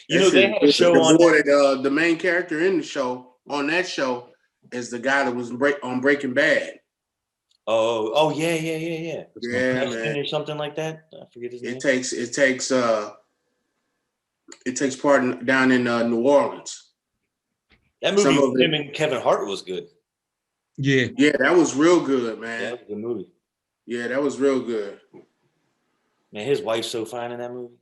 You That know, they shit. had a show The on. boy that the main character in the show on that show is the guy that was on Breaking Bad. Oh, yeah. Yeah, Preston man. or something like that. I forget his name. It takes part down in New Orleans. That Some movie of with him it. and Kevin Hart was good. Yeah. Yeah, that was real good, Yeah, man. that was a good movie. Yeah, that was real good. Man, his wife's so fine in that movie.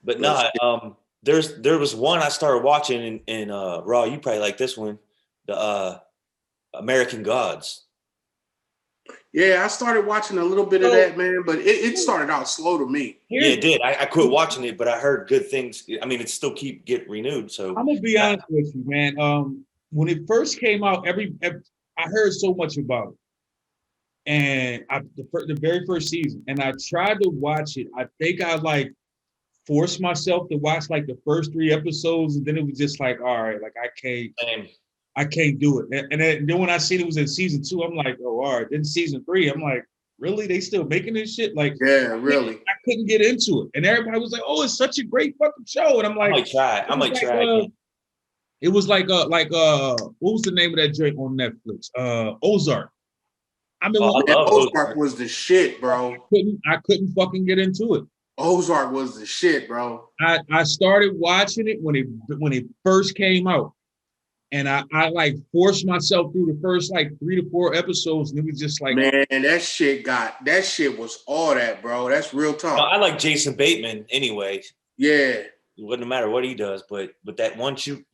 But no, there was one I started watching in Raw. You probably like this one, the American Gods. Yeah, I started watching a little bit of that, man, but it started out slow to me. Yeah, it did. I quit watching it, but I heard good things. I mean, it still get renewed. So I'm gonna be honest with you, man. When it first came out, I heard so much about it, and the very first season, and I tried to watch it. I think I like forced myself to watch like the first 3 episodes, and then it was just like, all right, like I can't do it. And then when I seen it was in season 2, I'm like, oh, all right. Then season 3, I'm like, really? They still making this shit? Like, yeah, really. I couldn't get into it, and everybody was like, oh, it's such a great fucking show, and I'm like, I might try. It was like what was the name of that joint on Netflix? Ozark. I mean, Ozark was the shit, bro. I couldn't fucking get into it. Ozark was the shit, bro. I started watching it when it first came out, and I like forced myself through the first like 3 to 4 episodes, and it was just like, man, that shit was all that, bro. That's real talk. No, I like Jason Bateman anyway. Yeah. It wouldn't matter what he does, but that one chick,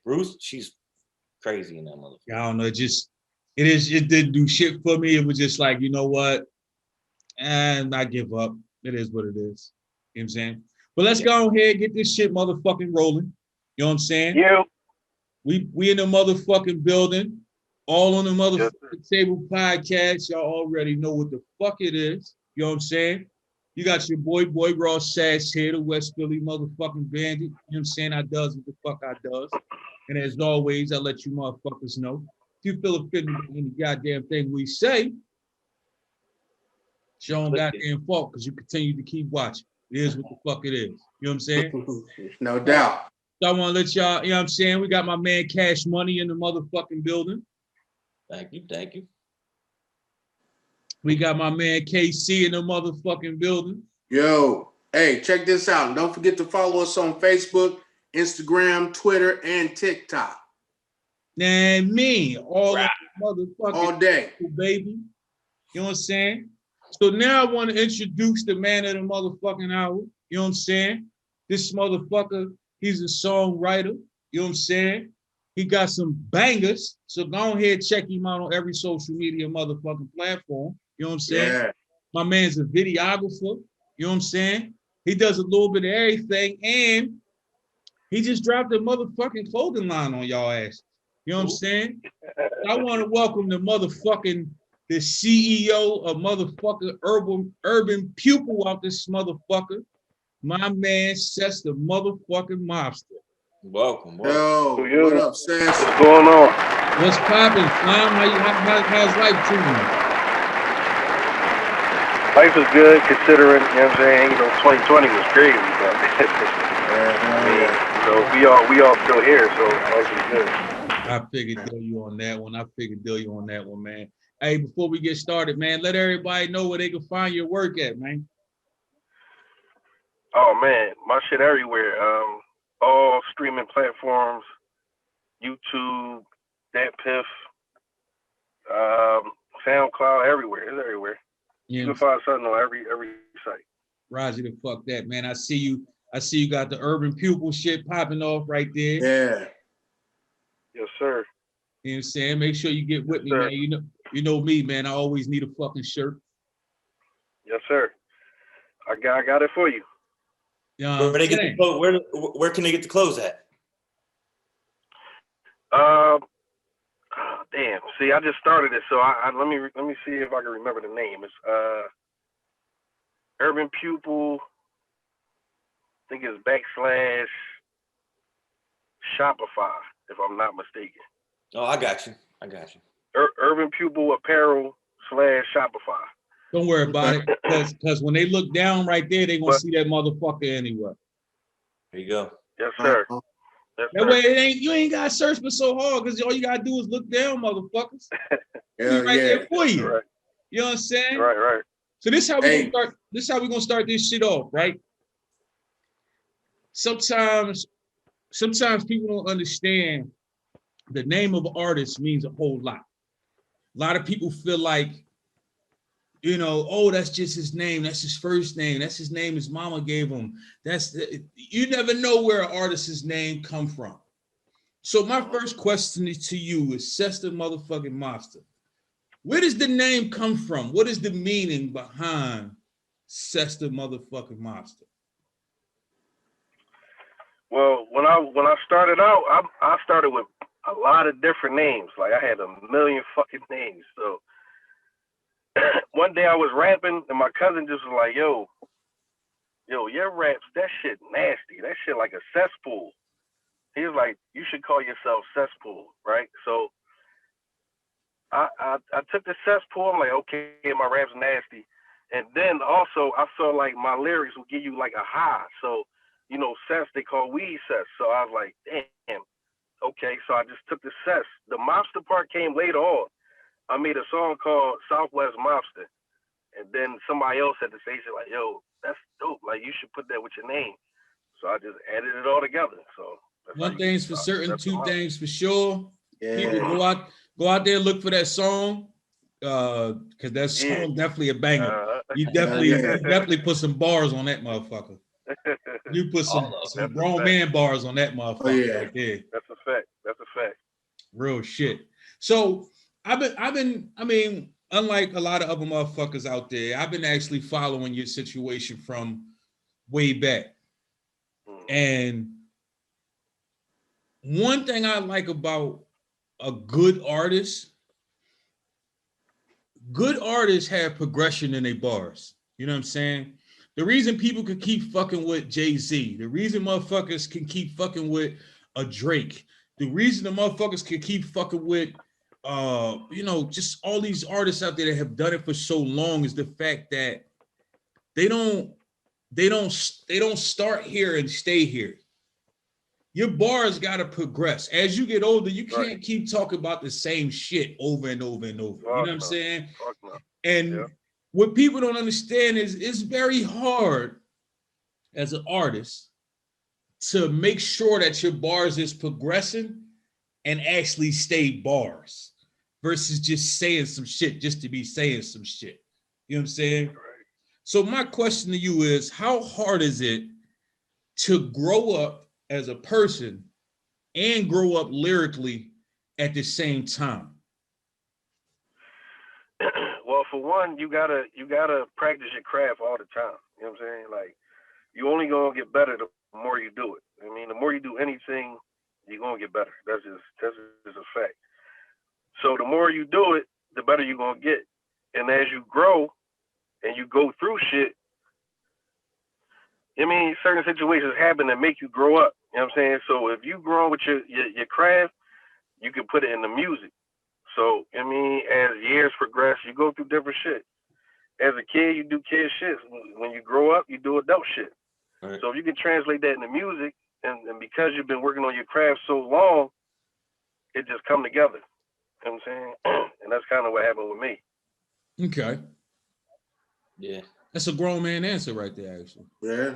Ruth, she's crazy in that motherfucker. I don't know. It didn't do shit for me. It was just like, you know what? And I give up. It is what it is. You know what I'm saying? But let's go ahead, get this shit motherfucking rolling. You know what I'm saying? Yeah. We in the motherfucking building, all on the motherfucking table podcast. Y'all already know what the fuck it is. You know what I'm saying? You got your boy Ross Sass here, the West Philly motherfucking bandit. You know what I'm saying? I does what the fuck I does. And as always, I let you motherfuckers know. If you feel offended by any goddamn thing we say, it's your own goddamn fault because you continue to keep watching. It is what the fuck it is. You know what I'm saying? No doubt. So I want to let y'all, you know what I'm saying? We got my man Cash Money in the motherfucking building. Thank you. We got my man KC in the motherfucking building. Yo, hey, check this out. And don't forget to follow us on Facebook, Instagram, Twitter, and TikTok. And me, all day, baby. You know what I'm saying? So now I want to introduce the man of the motherfucking hour. You know what I'm saying? This motherfucker, he's a songwriter. You know what I'm saying? He got some bangers. So go ahead, check him out on every social media motherfucking platform. You know what I'm saying? Yeah. My man's a videographer. You know what I'm saying? He does a little bit of everything. And he just dropped a motherfucking clothing line on y'all ass. You know what I'm saying? I want to welcome the CEO of motherfucking urban pupil out this motherfucker. My man, CESS the motherfucking mobsta. Welcome. Yo, what up, CESS? What's going on? What's poppin', Slime? How's life treating you? Life is good considering, you know what I'm saying, 2020 was crazy, but we all still here, so life is good. I figured deal you on that one, man. Hey, before we get started, man, let everybody know where they can find your work at, man. Oh man, my shit everywhere. All streaming platforms, YouTube, DatPiff, SoundCloud, everywhere. It's everywhere. You can find something on every site. Roger the fuck that, man. I see you got the urban pupil shit popping off right there. Yeah. Yes, sir. You know what I'm saying? Make sure you get with me, man. You know me, man. I always need a fucking shirt. Yes, sir. I got it for you. Where can they get the clothes at? Damn. See, I just started it, so let me see if I can remember the name. It's Urban Pupil. I think it's /Shopify, if I'm not mistaken. Oh, I got you. Urban Pupil Apparel Shopify. Don't worry about it, because when they look down right there, they gonna see that motherfucker anyway. There you go. Yes, sir. Yes, that way, you ain't gotta search for so hard, because all you gotta do is look down, motherfuckers. He's right there for you. Right. You know what I'm saying? Right. So this is how we gonna start. This is how we gonna start this shit off, right? Sometimes people don't understand the name of an artist means a whole lot. A lot of people feel like, you know, oh, that's just his name. That's his first name. That's his name his mama gave him. You never know where an artist's name come from. So my first question to you is CESS THA motherfucking MOBSTA. Where does the name come from? What is the meaning behind CESS THA motherfucking MOBSTA? Well, when I started out, I started with a lot of different names. Like I had a million fucking names. So one day I was rapping and my cousin just was like, yo, your raps, that shit nasty. That shit like a cesspool. He was like, you should call yourself Cesspool, right? So I took the cesspool. I'm like, okay, my rap's nasty. And then also I felt like my lyrics would give you like a high. So, you know, cess, they call weed cess. So I was like, damn, okay. So I just took the cess. The mobster part came later on. I made a song called Southwest Mobster. And then somebody else at the station like, yo, that's dope. Like, you should put that with your name. So I just added it all together. So one thing's for certain, two things for sure. Yeah. People go out there and look for that song. Because that song definitely a banger. You definitely put some bars on that motherfucker. You put some grown man bars on that motherfucker right there. That's a fact. That's a fact. Real shit. So I mean, unlike a lot of other motherfuckers out there, I've been actually following your situation from way back. And one thing I like about a good artists have progression in their bars. You know what I'm saying? The reason people can keep fucking with Jay-Z, the reason motherfuckers can keep fucking with a Drake, the reason the motherfuckers can keep fucking with you know, just all these artists out there that have done it for so long is the fact that they don't start here and stay here. Your bars got to progress. As you get older, you can't keep talking about the same shit over and over and over. You know what I'm saying? And what people don't understand is it's very hard as an artist to make sure that your bars is progressing and actually stay bars versus just saying some shit just to be saying some shit. You know what I'm saying? So my question to you is, how hard is it to grow up as a person and grow up lyrically at the same time? Well, for one, you gotta practice your craft all the time. You know what I'm saying? Like, you only gonna get better the more you do it. I mean, the more you do anything, you're gonna get better. That's just a fact. So the more you do it, the better you're gonna get. And as you grow and you go through shit, I mean, certain situations happen that make you grow up. You know what I'm saying? So if you grow with your craft, you can put it in the music. So, I mean, as years progress, you go through different shit. As a kid, you do kid shit. When you grow up, you do adult shit. Right. So if you can translate that into music, and because you've been working on your craft so long, it just come together. You know what I'm saying? And that's kind of what happened with me. Okay. Yeah. That's a grown man answer right there, actually. Yeah.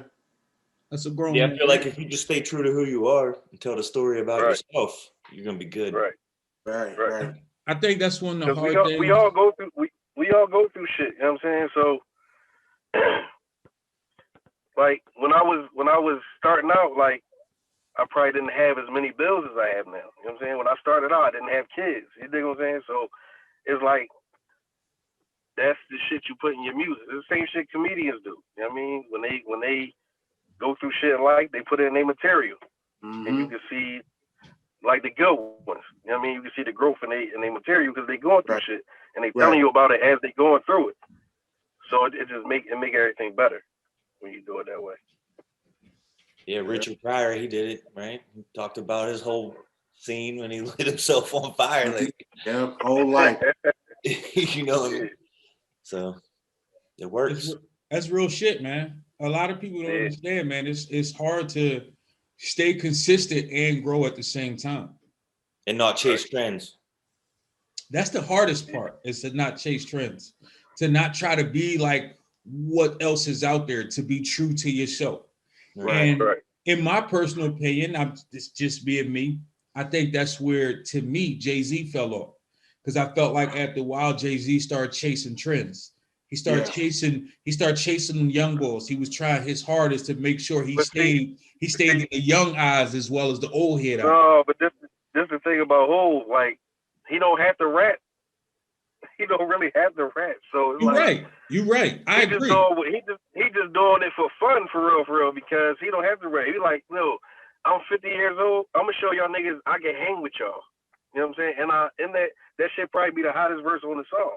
That's a grown man. Yeah, I feel like if you just stay true to who you are and tell the story about yourself, you're gonna be good. Right. I think that's one of the hard things. We all go through shit, you know what I'm saying? So like when I was starting out, like I probably didn't have as many bills as I have now. You know what I'm saying? When I started out, I didn't have kids. You dig what I'm saying? So it's like that's the shit you put in your music. It's the same shit comedians do. You know what I mean? When they go through shit in life, they put it in their material. Mm-hmm. And you can see like the good ones. You know what I mean? You can see the growth in their material because they going through shit and they telling you about it as they going through it. So it just make everything better when you do it that way. Yeah, Richard Pryor, he did it, right? He talked about his whole scene when he lit himself on fire. Like, whole life. You know what I mean? So it works. That's real shit, man. A lot of people don't understand, man. It's hard to stay consistent and grow at the same time. And not chase trends. That's the hardest part, is to not chase trends, to not try to be like what else is out there, to be true to yourself. And in my personal opinion, it's just being me, I think that's where, to me, Jay-Z fell off. Because I felt like after a while, Jay-Z started chasing trends. He started chasing them young boys. He was trying his hardest to make sure he stayed in the young eyes as well as the old head. No, but this the thing about Hov, like, he don't have to rap. He don't really have to rap. So it's You're right. I agree. He just doing it for fun, for real, because he don't have to rap. He like, no, I'm 50 years old. I'm gonna show y'all niggas I can hang with y'all. You know what I'm saying? And that shit probably be the hottest verse on the song.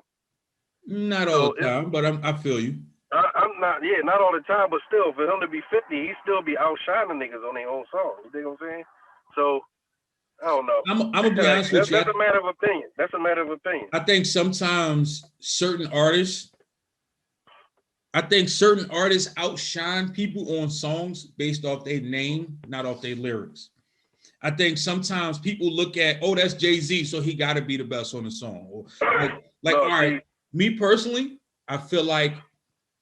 Not all the time, but I feel you. I'm not all the time, but still, for him to be 50, he still be outshining niggas on their own song. You dig what I'm saying? So I don't know. I'm gonna be honest with you. That's a matter of opinion. That's a matter of opinion. I think sometimes certain artists outshine people on songs based off their name, not off their lyrics. I think sometimes people look at, oh, that's Jay-Z, so he got to be the best on the song. Or all right, me personally, I feel like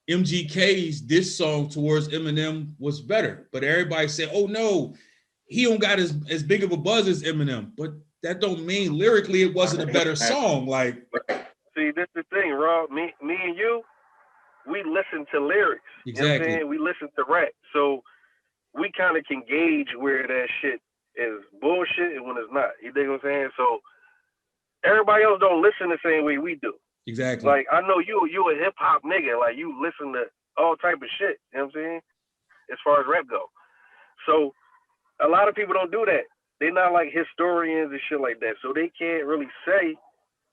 MGK's diss song towards Eminem was better, but everybody said, oh no, he don't got as big of a buzz as Eminem, but that don't mean lyrically it wasn't a better song. Like, see, this is the thing, Rob. Me and you, we listen to lyrics. Exactly. You know what I'm saying? We listen to rap, so we kind of can gauge where that shit is bullshit and when it's not. You dig what I'm saying? So everybody else don't listen the same way we do. Exactly. Like, I know you a hip hop nigga. Like, you listen to all type of shit. You know what I'm saying? As far as rap go. So a lot of people don't do that. They're not like historians and shit like that. So they can't really say.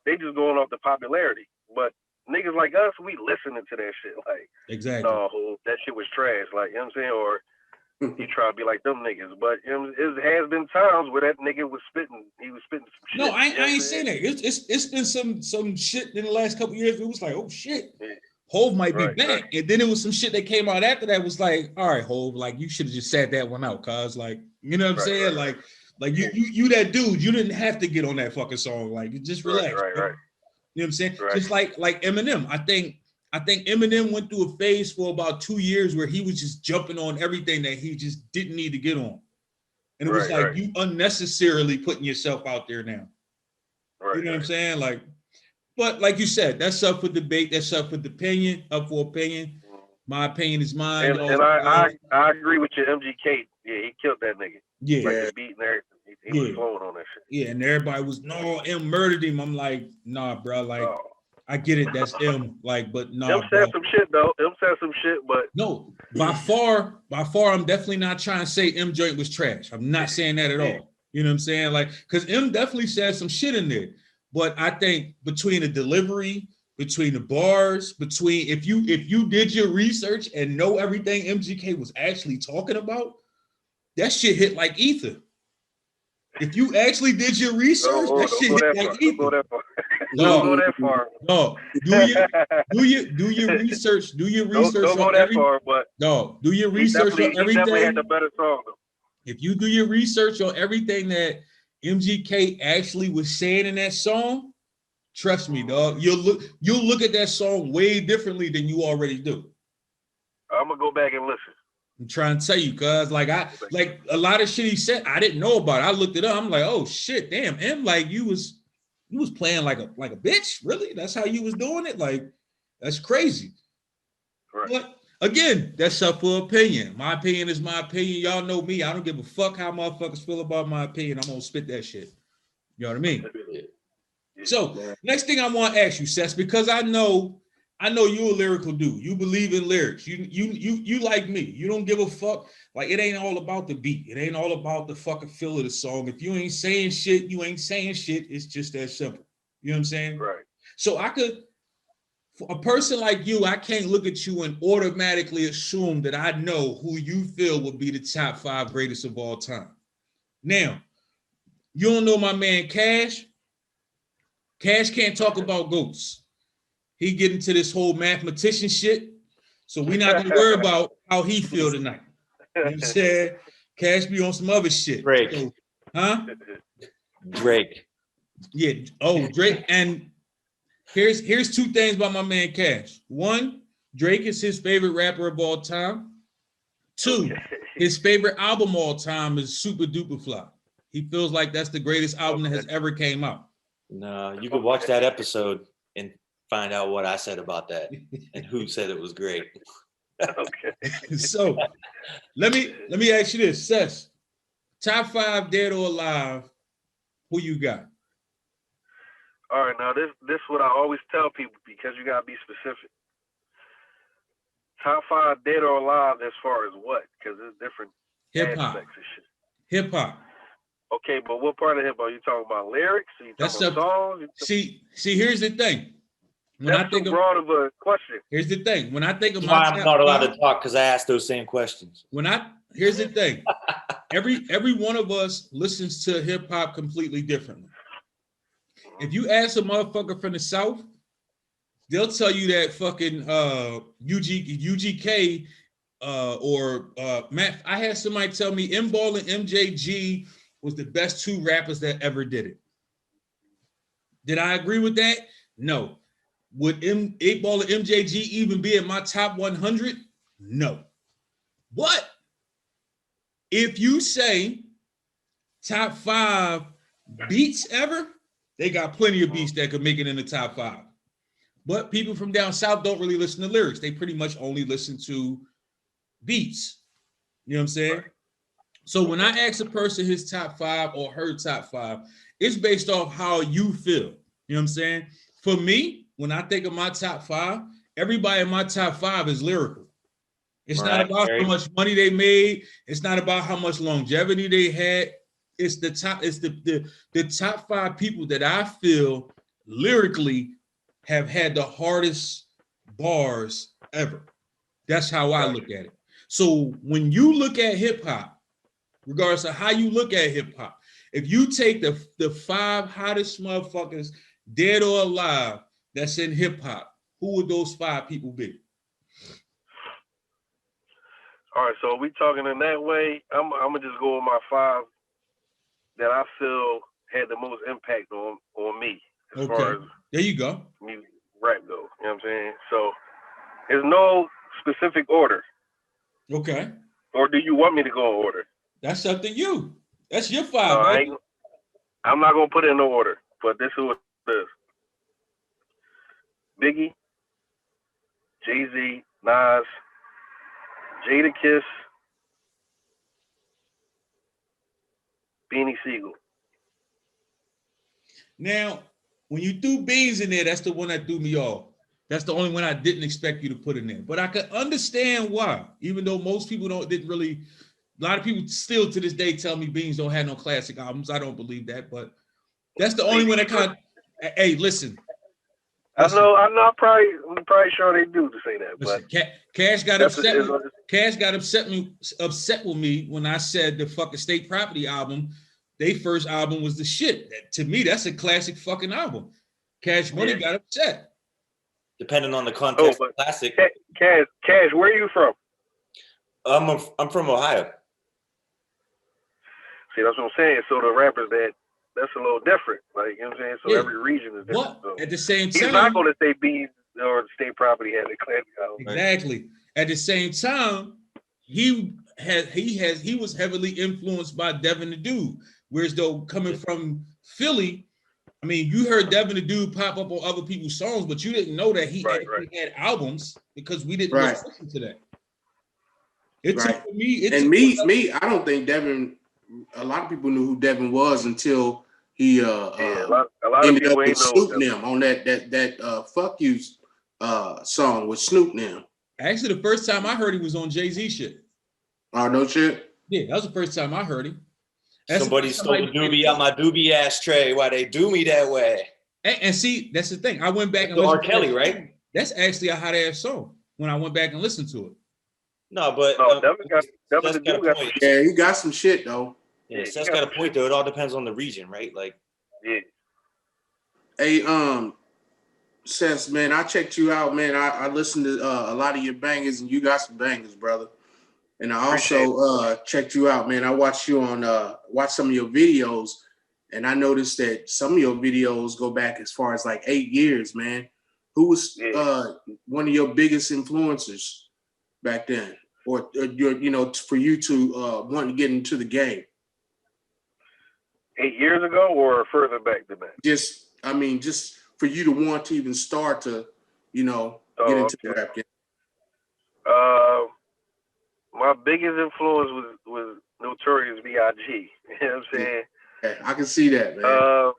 They just going off the popularity. But niggas like us, we listening to that shit. Like, exactly. No, that shit was trash. Like, you know what I'm saying? Or you try to be like them niggas. But you know, it has been times where that nigga was spitting. He was spitting some shit. No, I ain't saying that. It's been some shit in the last couple of years. It was like, oh shit, Hov might be back. Right. And then it was some shit that came out after that was like, all right, Hov, like you should have just sat that one out, cause like, you know what I'm saying? Right. Like you that dude, you didn't have to get on that fucking song. Like, just relax. Right. You know what I'm saying? Right. Just like Eminem. I think Eminem went through a phase for about 2 years where he was just jumping on everything that he just didn't need to get on. And it was like, you unnecessarily putting yourself out there now. Right, you know what I'm saying? Like, but like you said, that's up for debate. That's up for opinion. My opinion is mine. And I agree with you, MGK. Yeah, he killed that nigga. Yeah. Like the beat and everything. He was flowing on that shit. Yeah, and everybody was, no, M murdered him. I'm like, nah, bro. Like, I get it, that's M. Like, but nah. M said some shit though. M said some shit, but no, by far, I'm definitely not trying to say M joint was trash. I'm not saying that at all. You know what I'm saying? Like, because M definitely said some shit in there. But I think between the delivery, between the bars, between if you did your research and know everything MGK was actually talking about, that shit hit like ether. If you actually did your research, that shit hit like ether. Don't go that far. No, do your research. Do your research. Don't go that far, but no, do your research on everything. He definitely had the better song though. If you do your research on everything that MGK actually was saying in that song, trust me, dog, you'll look at that song way differently than you already do. I'm gonna go back and listen. I'm trying to tell you, cause like a lot of shit he said I didn't know about. I looked it up. I'm like, oh shit, damn, M, like you was playing like a bitch, really? That's how you was doing it? Like, that's crazy. Right. But again, that's up for opinion. My opinion is my opinion. Y'all know me. I don't give a fuck how motherfuckers feel about my opinion. I'm gonna spit that shit. You know what I mean? So next thing I want to ask you, Sess, because I know you're a lyrical dude. You believe in lyrics. You like me. You don't give a fuck. Like, it ain't all about the beat. It ain't all about the fucking feel of the song. If you ain't saying shit, you ain't saying shit. It's just that simple. You know what I'm saying? Right. So for a person like you, I can't look at you and automatically assume that I know who you feel would be the top 5 greatest of all time. Now, you don't know my man Cash. Cash can't talk about GOATs. he get into this whole mathematician shit. So we're not gonna worry about how he feel tonight. You know what I'm saying? Cash be on some other shit. Drake. So, huh? Drake. Yeah. Oh, Drake. And here's two things about my man Cash. One, Drake is his favorite rapper of all time. Two, his favorite album of all time is Supa Dupa Fly. He feels like that's the greatest album that has ever came out. No, you could watch that episode and find out what I said about that and who said it was great. Okay. So let me ask you this, CESS. Top 5 dead or alive, who you got? All right, now this is what I always tell people because you gotta be specific. Top 5 dead or alive as far as what? Because there's different Hip-hop. aspects of shit. Hip-hop. Okay, but what part of hip hop? You talking about lyrics? Are you talking about songs? See, here's the thing. When That's too broad of a question. Here's the thing. When I think of That's my why I'm not allowed to talk, because I asked those same questions. Here's the thing. Every one of us listens to hip hop completely differently. If you ask a motherfucker from the South, they'll tell you that fucking UGK or Matt. I had somebody tell me M-Ball and MJG was the best 2 rappers that ever did it. Did I agree with that? No. Would 8-Ball and MJG even be in my top 100? No. But if you say top 5 beats ever, they got plenty of beats that could make it in the top 5. But people from down south don't really listen to lyrics. They pretty much only listen to beats. You know what I'm saying? So when I ask a person his top 5 or her top 5, it's based off how you feel. You know what I'm saying? For me, when I think of my top 5, everybody in my top 5 is lyrical. It's not about how much money they made. It's not about how much longevity they had. It's the top 5 people that I feel lyrically have had the hardest bars ever. That's how I look at it. So when you look at hip hop, regardless of how you look at hip hop, if you take the 5 hottest motherfuckers, dead or alive, that's in hip hop, who would those 5 people be? All right, so we talking in that way. I'm gonna just go with my 5 that I feel had the most impact on me as far as there you go. Music, rap go. You know what I'm saying? So there's no specific order. Okay. Or do you want me to go in order? That's up to you. That's your 5. No, I'm not gonna put it in no order, but this is what it is. Biggie, Jay-Z, Nas, Jadakiss, Beanie Siegel. Now, when you threw Beans in there, that's the one that threw me off. That's the only one I didn't expect you to put in there. But I could understand why, even though most people didn't really. A lot of people still to this day tell me Beans don't have no classic albums. I don't believe that, but that's the only one that kind of. Hey, listen. I know. I'm probably sure they do to say that. Listen, but Cash got upset. Cash got upset with me when I said the fucking State Property album. Their first album was the shit. To me, that's a classic fucking album. Cash Money got upset. Depending on the context, classic. Cash, where are you from? I'm from Ohio. See, that's what I'm saying. So the rappers that's a little different. Like, you know what I'm saying? So every region is different. So at the same time, he's not going to say Beans or State Property had a classic album. Exactly. At the same time, he was heavily influenced by Devin the Dude. Whereas though coming from Philly, I mean, you heard Devin the Dude pop up on other people's songs, but you didn't know that he actually had albums because we didn't listen to that. It took me. I don't think Devin. A lot of people knew who Devin was until he a lot of ended people up with ain't Snoop know them on that "Fuck You" song with Snoop them. Actually, the first time I heard he was on Jay-Z shit. Oh, no shit. Yeah, that was the first time I heard him. Somebody stole the doobie out my doobie ashtray. Why they do me that way? And see, that's the thing. I went back and listened listened to R. Kelly, right? That's actually a hot ass song when I went back and listened to it. No, but Devin got point. Yeah, he got some shit though. Yeah, that's got a point though. It all depends on the region, right? Like, yeah. Hey, CESS, man, I checked you out, man. I listened to a lot of your bangers, and you got some bangers, brother. And I also checked you out, man. I watched you on watched some of your videos, and I noticed that some of your videos go back as far as like 8 years, man. Who was one of your biggest influencers back then, or your, you know, for you to want to get into the game? 8 years ago or further back than that? Just, I mean, just for you to want to even start to, you know, get into the rap game. My biggest influence was Notorious B.I.G. You know what I'm saying? Yeah, I can see that, man.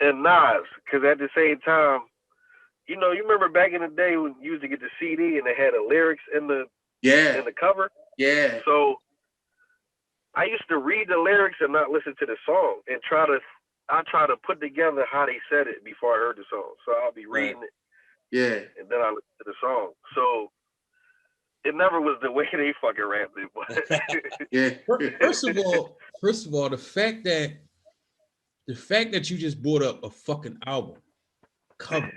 And Nas, because at the same time, you know, you remember back in the day when you used to get the CD and they had the lyrics in the cover? Yeah. So I used to read the lyrics and not listen to the song and try to put together how they said it before I heard the song. So I'll be reading it. Yeah. And then I listen to the song. So it never was the way they fucking rapped it. But yeah. First of all, the fact that you just brought up a fucking album cover,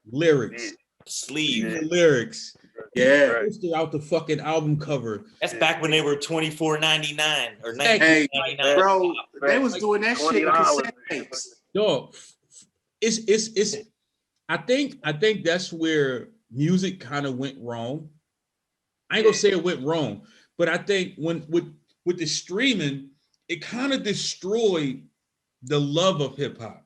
lyrics, sleeve, lyrics, poster out the fucking album cover. That's back when they were $24.99 or $19.99. Hey, bro, they was doing that shit with cassette tapes. Dog, it's. I think that's where music kind of went wrong. I ain't gonna say it went wrong, but I think when with the streaming, it kind of destroyed the love of hip hop.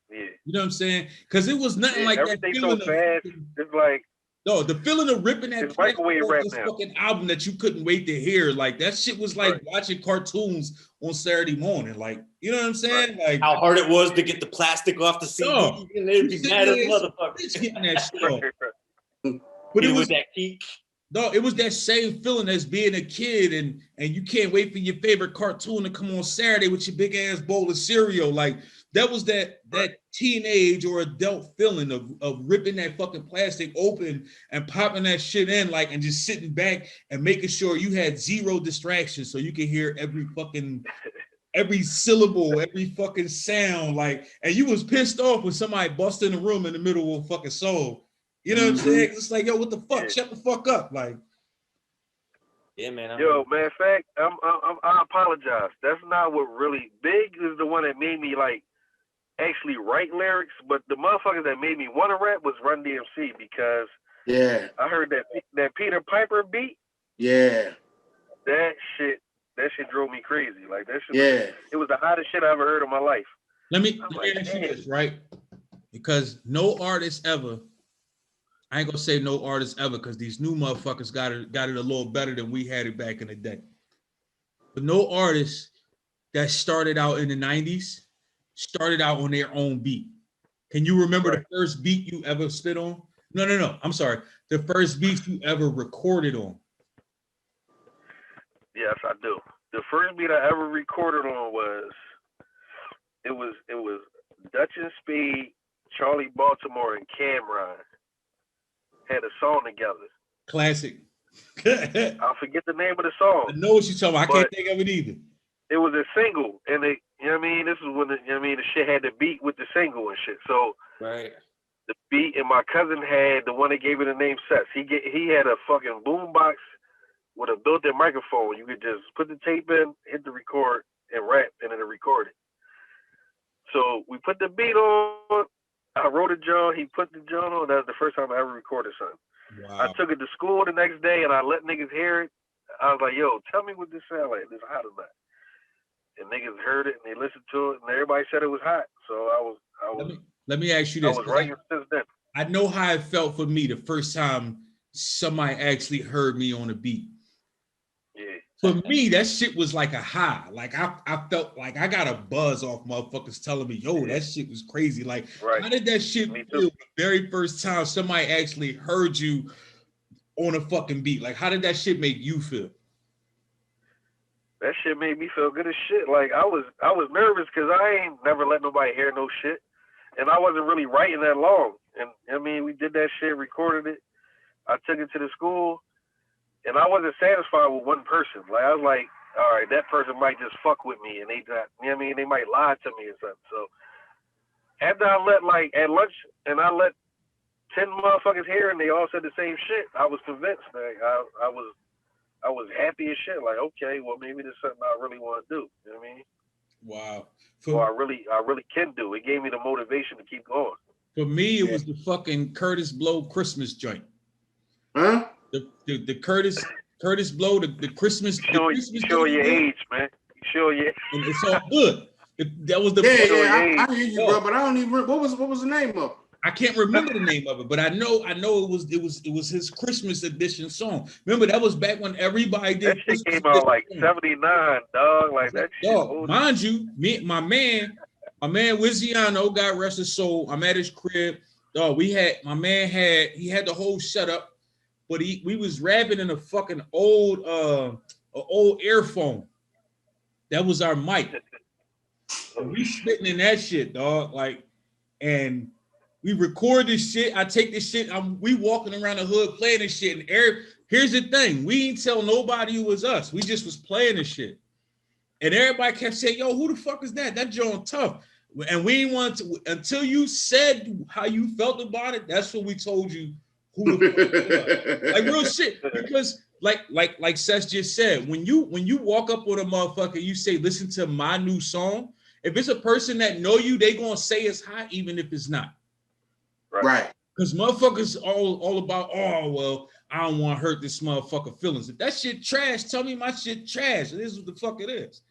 Yeah. You know what I'm saying? Because it was nothing like that feeling so fast. It's like the feeling of ripping that fucking album that you couldn't wait to hear. Like that shit was like watching cartoons on Saturday morning. Like, you know what I'm saying? Like how hard it was to get the plastic off the CD. And they'd be mad as motherfuckers. Getting that shit. But it was that geek. No, it was that same feeling as being a kid and you can't wait for your favorite cartoon to come on Saturday with your big ass bowl of cereal. Like that was that teenage or adult feeling of ripping that fucking plastic open and popping that shit in, like, and just sitting back and making sure you had zero distractions so you could hear every syllable, every fucking sound, like, and you was pissed off when somebody bust in the room in the middle of a fucking song. You know what I'm saying? It's like, yo, what the fuck? Shut the fuck up, like. Yeah, man. Matter of fact, I apologize. That's not what really. Big is the one that made me like actually write lyrics, but the motherfuckers that made me want to rap was Run DMC because I heard that Peter Piper beat. Yeah. That shit drove me crazy. Like that shit. It was the hottest shit I ever heard in my life. Let me ask you this, right? Because no artist ever. I ain't gonna say no artist ever because these new motherfuckers got it a little better than we had it back in the day. But no artist that started out in the 90s started out on their own beat. Can you remember the first beat you ever spit on? No. I'm sorry. The first beat you ever recorded on? Yes, I do. The first beat I ever recorded on was Dutch and Speed, Charlie Baltimore, and Cameron had a song together. Classic. I forget the name of the song. I know what you're talking about. I can't think of it either. It was a single, and you know what I mean? This is when the shit had the beat with the single and shit. So the beat, and my cousin had the one that gave it the name CESS. He had a fucking boombox with a built-in microphone. You could just put the tape in, hit the record, and rap, and then it recorded. So we put the beat on. I wrote a joint. He put the joint on. That was the first time I ever recorded something. Wow. I took it to school the next day, and I let niggas hear it. I was like, yo, tell me what this sound like. This hot or not? And niggas heard it, and they listened to it, and everybody said it was hot. So I was. Let me ask you this. I was writing since then. I know how it felt for me the first time somebody actually heard me on a beat. Yeah. For me, that shit was like a high. Like I felt like I got a buzz off motherfuckers telling me, yo, that shit was crazy. Like, how did that shit feel the very first time somebody actually heard you on a fucking beat? Like, how did that shit make you feel? That shit made me feel good as shit. Like I was nervous because I ain't never let nobody hear no shit. And I wasn't really writing that long. And I mean, we did that shit, recorded it. I took it to the school. And I wasn't satisfied with one person. Like I was like, all right, that person might just fuck with me, and they, you know what I mean, they might lie to me or something. So after I let like at lunch and I let 10 motherfuckers here and they all said the same shit, I was convinced. Like, I was happy as shit. Like, okay, well maybe there's something I really want to do. You know what I mean? Wow. Or I really can do. It gave me the motivation to keep going. For me, it was the fucking Curtis Blow Christmas joint. Huh? The Curtis Blow, the Christmas. Show your age, man. Show your age. And it's all good. That was the I hear you, bro. But I don't even. What was the name of it? I can't remember the name of it, but I know it was his Christmas edition song. Remember, that was back when everybody did. That shit came out like 79, dog. Like that shit. Dog, mind you, my man Wiziano, God rest his soul. I'm at his crib. Dog, he had the whole setup, but we was rapping in a fucking old earphone. That was our mic. And we spitting in that shit, dog. Like, and we record this shit. I take this shit. We walking around the hood playing this shit. And here's the thing: we ain't tell nobody it was us. We just was playing this shit. And everybody kept saying, "Yo, who the fuck is that? That joint tough." And we didn't want to until you said how you felt about it. That's what we told you who the fuck it was. Like real shit. Because like Seth just said, when you walk up on a motherfucker, you say, "Listen to my new song." If it's a person that know you, they gonna say it's hot, even if it's not. Right. Because motherfuckers all about, oh, well, I don't want to hurt this motherfucker feelings. If that shit trash, tell me my shit trash. It is what the fuck it is.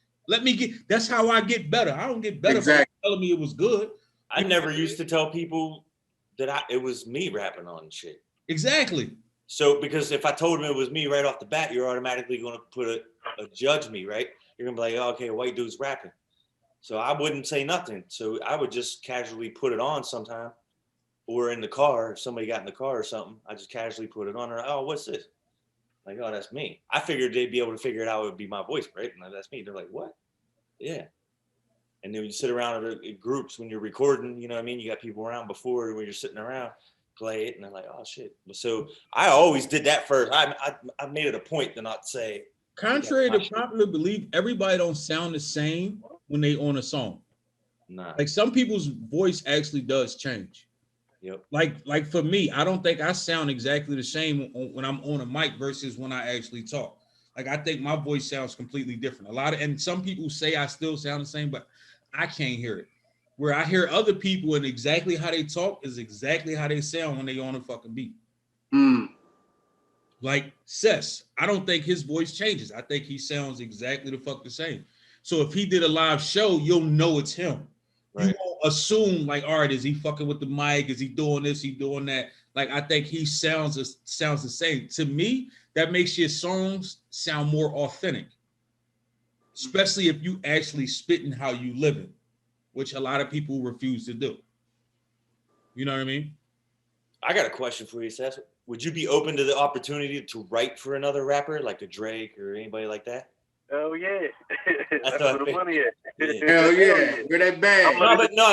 That's how I get better. I don't get better by telling me it was good. I never used to tell people that it was me rapping on shit. Exactly. So, because if I told them it was me right off the bat, you're automatically going to put a judge me, right? You're going to be like, oh, okay, a white dude's rapping. So I wouldn't say nothing. So I would just casually put it on sometime. Or in the car, if somebody got in the car or something, I just casually put it on. And oh, what's this? Like, oh, that's me. I figured they'd be able to figure it out. It would be my voice, right? And that's me. They're like, what? Yeah. And then you sit around in groups when you're recording, you know what I mean? You got people around before when you're sitting around, play it, and they're like, oh, shit. So I always did that first. I made it a point to not say. Contrary to popular belief, everybody don't sound the same when they on a song. Nah. Like some people's voice actually does change. Yep. Like for me, I don't think I sound exactly the same when I'm on a mic versus when I actually talk. Like I think my voice sounds completely different. And some people say I still sound the same, but I can't hear it. Where I hear other people and exactly how they talk is exactly how they sound when they on a fucking beat. Like CESS, I don't think his voice changes. I think he sounds exactly the fuck the same. So if he did a live show, you'll know it's him. Right. You won't assume like, all right, is he fucking with the mic? Is he doing this? He doing that? Like, I think he sounds the same. To me, that makes your songs sound more authentic, especially if you actually spitting how you living, which a lot of people refuse to do. You know what I mean? I got a question for you, Seth. Would you be open to the opportunity to write for another rapper, like a Drake or anybody like that? Oh yeah, that's where the money at. Hell yeah, where that bag?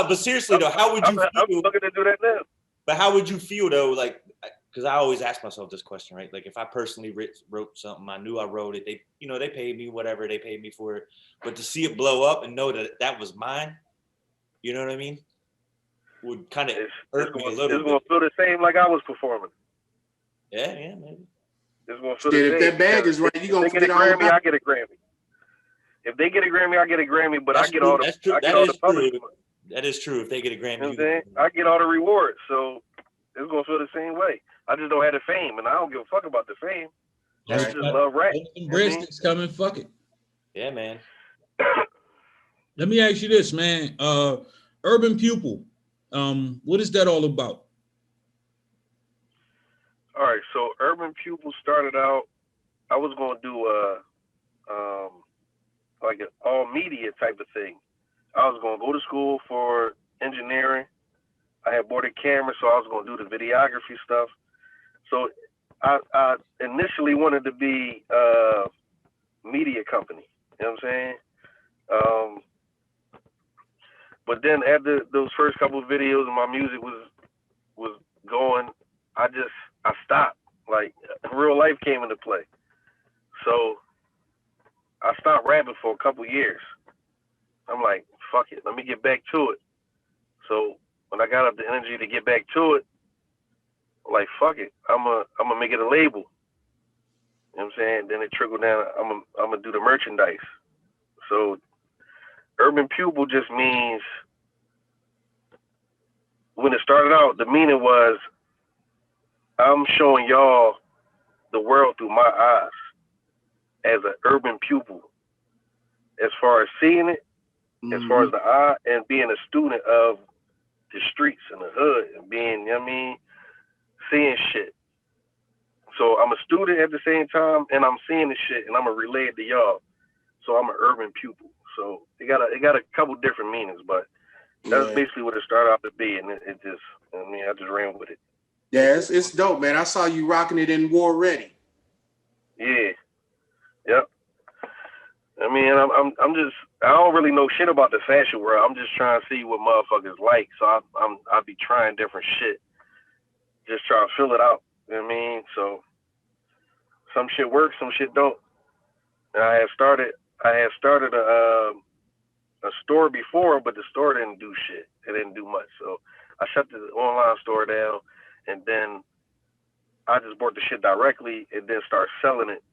But seriously though, how would you feel? I'm looking to do that now. But how would you feel though, like, because I always ask myself this question, right? Like, if I personally wrote something, I knew I wrote it. They paid me whatever they paid me for it, but to see it blow up and know that was mine, you know what I mean? Would kind of hurt me a little bit. It's gonna feel the same like I was performing. Yeah, maybe. It's gonna feel the same. If that bag is right, you gonna get a Grammy. I get a Grammy. If they get a Grammy, I get a Grammy, but I get all the publishing. That is true. If they get a Grammy, you know I get all the rewards. So it's gonna feel the same way. I just don't have the fame, and I don't give a fuck about the fame. I just love rap. Some breadsticks coming, fuck it. Yeah, man. Let me ask you this, man. Urban Pupil. What is that all about? All right, so Urban Pupil started out. I was gonna do like an all media type of thing. I was gonna go to school for engineering. I had bought a camera, so I was gonna do the videography stuff. So I initially wanted to be a media company. You know what I'm saying? But then after those first couple of videos and my music was going, I stopped. Like real life came into play. So I stopped rapping for a couple years. I'm like, fuck it, let me get back to it. So when I got up the energy to get back to it, like fuck it, I'm gonna make it a label. You know what I'm saying? Then it trickled down. I'm gonna do the merchandise. So urban pupil just means, when it started out, the meaning was I'm showing y'all the world through my eyes as an urban pupil, as far as seeing it, as far as the eye, and being a student of the streets and the hood, and being, you know what I mean, seeing shit. So I'm a student at the same time, and I'm seeing the shit, and I'm gonna relay it to y'all. So I'm an urban pupil. So it got a couple different meanings, but that's basically what it started out to be, and it just, I mean, I just ran with it. Yeah, it's dope, man. I saw you rocking it in War Ready. Yeah. Yep. I mean, I'm just, I don't really know shit about the fashion world. I'm just trying to see what motherfuckers like. So I be trying different shit, just trying to fill it out. You know what I mean? So some shit works, some shit don't. And I had started a store before, but the store didn't do shit. It didn't do much. So I shut the online store down, and then I just bought the shit directly and then start selling it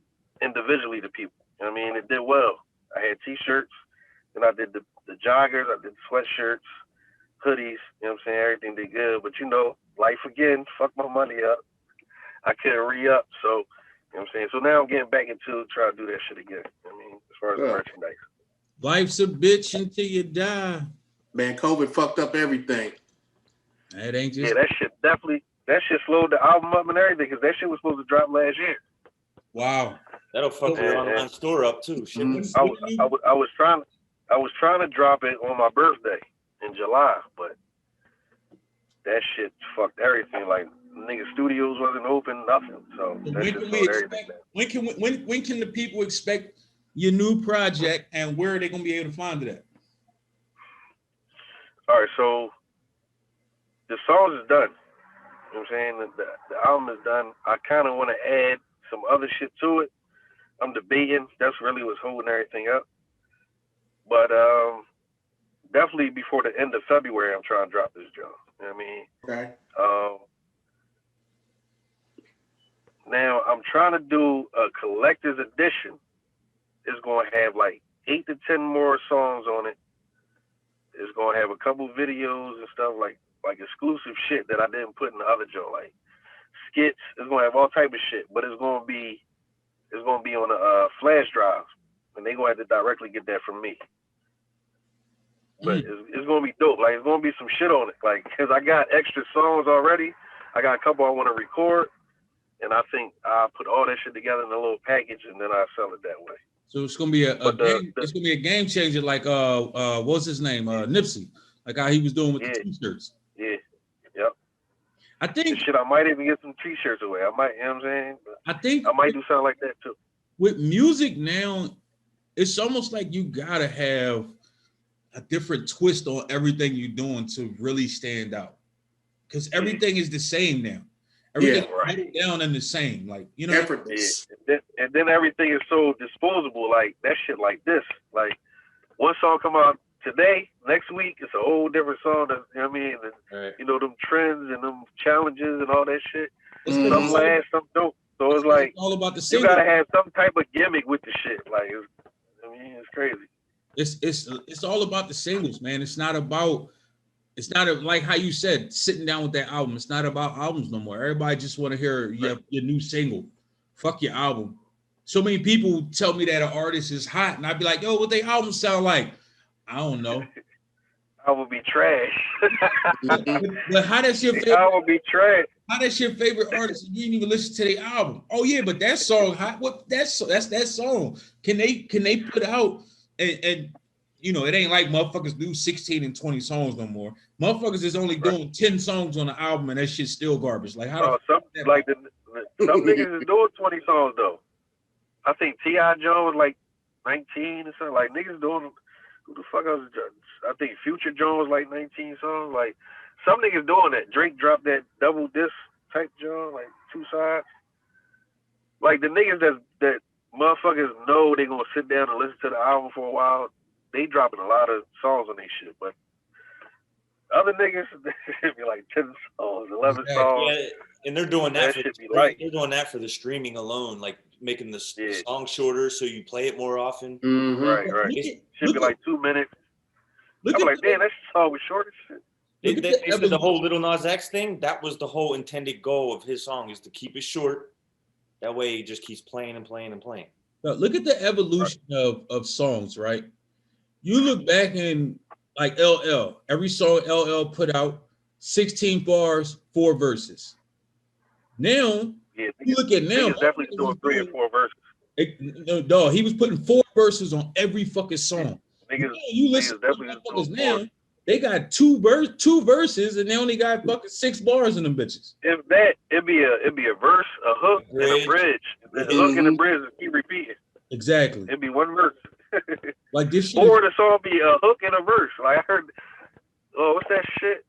individually to people. You know what I mean? It did well. I had t-shirts, then I did the joggers, I did sweatshirts, hoodies, you know what I'm saying? Everything did good. But you know, life again, fucked my money up. I couldn't re-up, so you know what I'm saying? So now I'm getting back into trying to do that shit again. You know what I mean, as far as the merchandise. Life's a bitch until you die. Man, COVID fucked up everything. It ain't just. Yeah, that shit slowed the album up and everything, because that shit was supposed to drop last year. Wow. That'll fuck your online store up too. Shit. I was trying to drop it on my birthday in July, but that shit fucked everything. Like, nigga, studios wasn't open, nothing. So that shit slowed everything down. When can the people expect your new project, and where are they gonna be able to find it at? All right, so the song is done. You know what I'm saying? The album is done. I kind of want to add some other shit to it. I'm debating. That's really what's holding everything up. But definitely before the end of February, I'm trying to drop this joint. You know what I mean? Okay. Now, I'm trying to do a collector's edition. It's going to have like 8 to 10 more songs on it. It's going to have a couple videos and stuff, like exclusive shit that I didn't put in the other joint, like skits. It's going to have all type of shit, but it's going to be on a flash drive, and they're going to have to directly get that from me. But it's going to be dope. Like, it's going to be some shit on it. Like, because I got extra songs already. I got a couple I want to record, and I think I'll put all that shit together in a little package, and then I'll sell it that way. So it's gonna be it's gonna be a game changer, like what's his name? Nipsey, like how he was doing with the t-shirts. Yeah. Yep. I think shit, I might even get some t-shirts away. I might, you know what I'm saying? But I might do something like that too. With music now, it's almost like you gotta have a different twist on everything you're doing to really stand out. Because everything is the same now. Everything is down and the same. Like, you know. Yeah. And then everything is so disposable, like that shit like this. Like, one song come out today, next week it's a whole different song. That, you know what I mean? And, you know, them trends and them challenges and all that shit. Some last, some don't. So it's like, all about the you gotta have some type of gimmick with the shit. Like, I mean, it's crazy. It's all about the singles, man. It's not like how you said, sitting down with that album. It's not about albums no more. Everybody just want to hear your new single. Fuck your album. So many people tell me that an artist is hot, and I'd be like, yo, what they album sound like? I don't know. I would be trash. But how that's your favorite? I would be trash. How that's your favorite artist? You didn't even listen to their album. Oh yeah, but that song hot. What that's that song. Can they put out and you know, it ain't like motherfuckers do 16 and 20 songs no more. Motherfuckers is only doing 10 songs on the album, and that shit's still garbage. Like how? Some niggas is doing 20 songs though. I think T.I. Jones like 19 or something. Like niggas doing. Who the fuck else? I think Future Jones like 19 songs. Like some niggas doing that. Drake dropped that double disc type joint, like 2 sides. Like the niggas that motherfuckers know they gonna sit down and listen to the album for a while. They dropping a lot of songs on their shit, but Other niggas, should be like 10 songs, 11 songs. Yeah, and they're doing that, That should be light. they're doing that for the streaming alone, like making the Yeah. song shorter so you play it more often. Right. Should be like 2 minutes. I'm like, damn, that song was short as shit. They said the whole Lil Nas X thing, that was the whole intended goal of his song, is to keep it short. That way he just keeps playing and playing and playing. Now, look at the evolution of songs, right? You look back in like LL, every song LL put out, 16 bars, 4 verses. Now, Yeah, you look at now, definitely doing 3 or 4 verses. No, he was putting 4 verses on every fucking song. Niggas, You listen to definitely motherfuckers doing now, 4. they got two verses and they only got fucking 6 bars in them bitches. If that, it'd be a verse, a hook, and a bridge. The hook and the bridge keep repeating. Exactly. It'd be one verse. Like this shit. Or the song be a hook and a verse. Like I heard, what's that shit?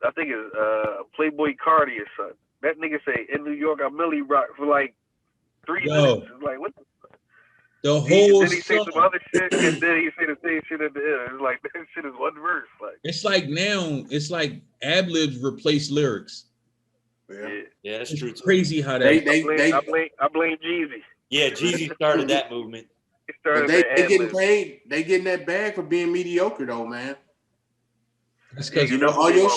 I think it's Playboy Cardi or something. That nigga say, in New York, I Millie Rock for like 3 minutes. It's like, what the whole then he say some other shit, and then he say the same shit at the end. It's like, that shit is one verse. Like, it's like now, it's like ad-libs replace lyrics. Yeah, that's true. Crazy how that. I blame Jeezy. Yeah, Jeezy started that movement. But they getting paid. They getting that bag for being mediocre though, man. That's because all your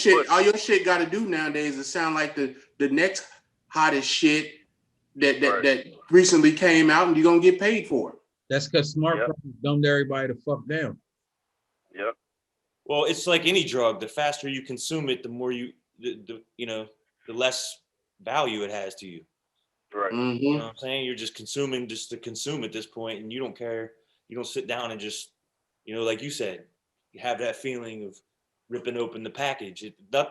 shit got to do nowadays is sound like the next hottest shit that recently came out, and you're gonna get paid for it. That's because smartphones dumbed everybody to fuck down. Yep. Well, it's like any drug. The faster you consume it, the more the less value it has to you. Right. Mm-hmm. You know what I'm saying? You're just consuming just to consume at this point, and you don't care. You don't sit down and just, like you said, you have that feeling of ripping open the package.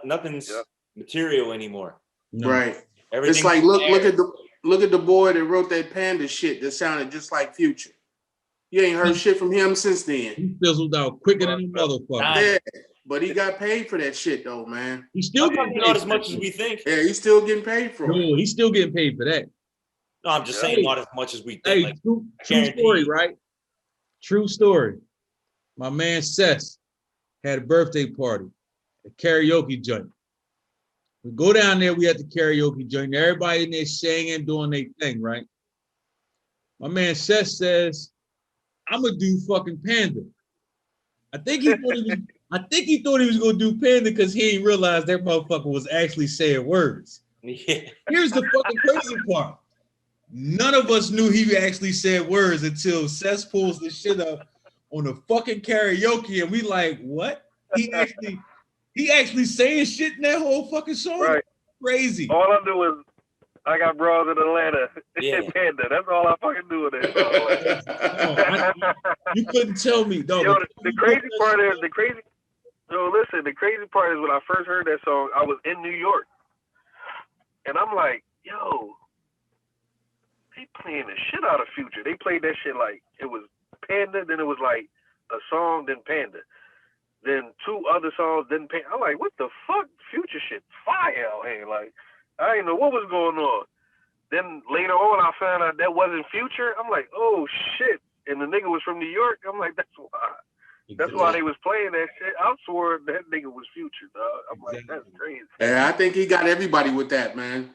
Nothing's material anymore. No. Right. It's like look at the boy that wrote that Panda shit that sounded just like Future. You ain't heard shit from him since then. He fizzled out quicker than a motherfucker. Yeah, but he got paid for that shit though, man. He's still getting not as much as we think. Yeah, he's still getting paid for it. No, he's still getting paid for that. No, I'm just saying not as much as we think. Hey, like, true story, right? True story. My man CESS had a birthday party, a karaoke joint. We go down there, we at the karaoke joint. Everybody in there singing, doing their thing, right? My man CESS says, I'm gonna do fucking Panda. I think he thought he was gonna do Panda because he ain't realized that motherfucker was actually saying words. Yeah. Here's the fucking crazy part. None of us knew he actually said words until CESS pulls this shit up on the fucking karaoke, and we like, what? He actually saying shit in that whole fucking song? Right. Crazy. All I do is I got bras in Atlanta and Panda. That's all I fucking do with that song. You couldn't tell me, dog. Yo, the crazy part is the crazy part is when I first heard that song, I was in New York, and I'm like, yo, they playing the shit out of Future. They played that shit like it was Panda, then it was like a song, then Panda, then 2 other songs, then Panda. I'm like, what the fuck? Future shit fire out here. Like, I didn't know what was going on. Then later on, I found out that wasn't Future. I'm like, oh shit. And the nigga was from New York. I'm like, that's why. That's why they was playing that shit. I swore that nigga was Future, dog. I'm like, that's crazy. Yeah, I think he got everybody with that, man.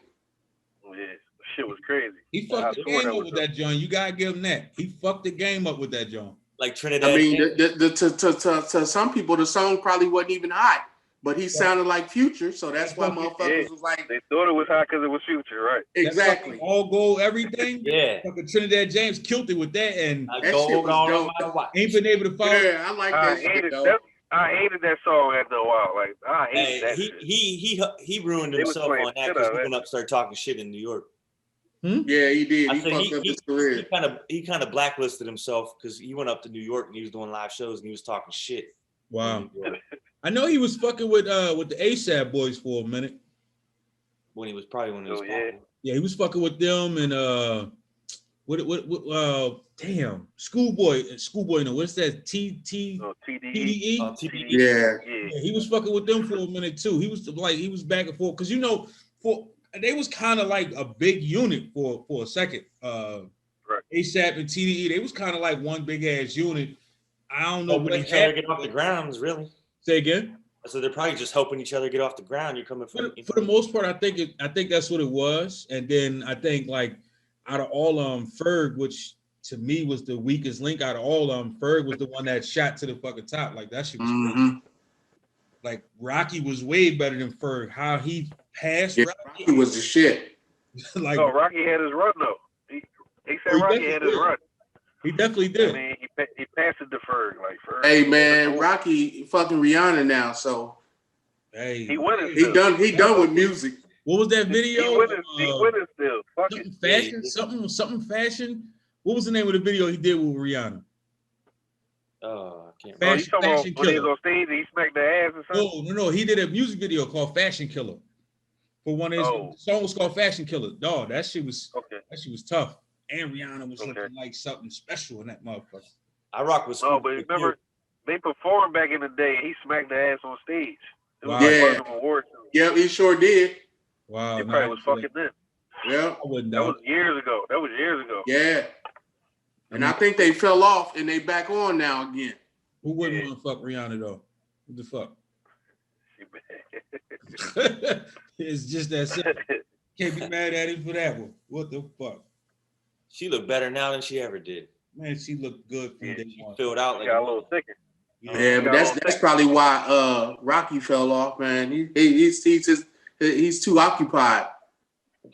Yeah, shit was crazy. He fucked the game up with that joint. You gotta give him that. He fucked the game up with that joint. Like Trinidad. I mean, to some people, the song probably wasn't even hot, but he sounded like Future, so that's why motherfuckers was like, they thought it was hot because it was Future, right? Exactly. All gold, everything. Yeah. Fucking Trinidad James killed it with that, and that shit was dope. Ain't been able to follow. Yeah, I like that shit though. I hated that song after a while. Like, I hated that shit. He ruined himself on that because he went up and started talking shit in New York. Yeah, he did. He fucked up his career. He kind of blacklisted himself because he went up to New York and he was doing live shows and he was talking shit. Wow. I know he was fucking with the ASAP boys for a minute. When he was popular. Yeah, he was fucking with them and damn, Schoolboy, no, what's that? TDE? TDE. Yeah, he was fucking with them for a minute too. He was back and forth because they was kind of like a big unit for a second. Right. ASAP and TDE, they was kind of like one big ass unit. I don't know what he tried to get off the grounds, really. Say again? So they're probably just helping each other get off the ground. You're coming from. For the most part, I think that's what it was. And then I think like out of all Ferg, which to me was the weakest link out of all Ferg was the one that shot to the fucking top. Like that shit was crazy. Like Rocky was way better than Ferg. How he passed Rocky was the shit. Like no, Rocky had his run though. He said Rocky had his run. He definitely did. I mean, he passed it to Ferg. Like Ferg. Hey man, Rocky fucking Rihanna now, so hey, he winning. He done with music. What was that video? He winning still. Fuck something it. fashion, something fashion. What was the name of the video he did with Rihanna? Oh, I can't. Oh, you talking about when he was on stage and he smacked their ass or something? No. He did a music video called Fashion Killer. For one of his the song was called Fashion Killer. Dog, that shit was tough. And Rihanna was looking like something special in that motherfucker. I rock with. Oh, but remember they performed back in the day. He smacked their ass on stage. It was Yeah. Awards. Yeah, he sure did. Wow. He probably was fucking then. Yeah. I wouldn't That know. was years ago. Yeah. And I think they fell off and they back on now again. Who wouldn't want to fuck Rihanna though? What the fuck? It's just that simple. Can't be mad at him for that one. What the fuck? She looked better now than she ever did. Man, she looked good from day She one. filled out She like got a little thicker. Yeah, but that's probably why Rocky fell off, man. He's too occupied.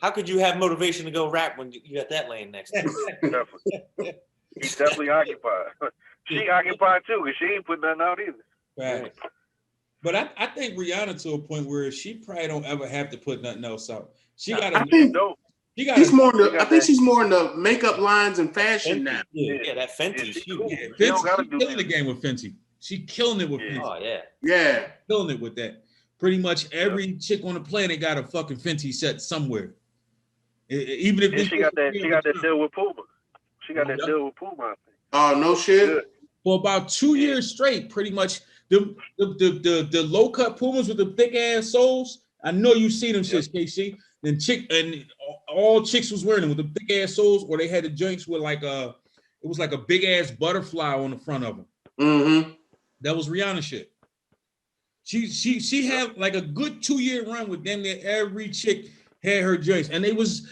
How could you have motivation to go rap when you got that laying next to you? Definitely. He's definitely occupied. She occupied too, because she ain't putting nothing out either. Right. But I think Rihanna to a point where she probably don't ever have to put nothing else out. She got I think she's more in the, I think she's more in the makeup lines and fashion now. Yeah, that Fenty's huge. Yeah, Fenty, she killing the game with Fenty. She killing it with Fenty. Oh yeah. Yeah. Killing it with that. Pretty much every chick on the planet got a fucking Fenty set somewhere. Even if she got that deal with Puma. She got that deal with Puma. I think. Oh no shit. Good. For about 2 years straight, pretty much the low cut Pumas with the thick ass soles. I know you see them shits, KC. Then all chicks was wearing them with the thick ass soles, or they had the joints with it was like a big ass butterfly on the front of them. Mm-hmm. That was Rihanna shit. She had like a good 2 year run with them. That every chick had her joints, and they was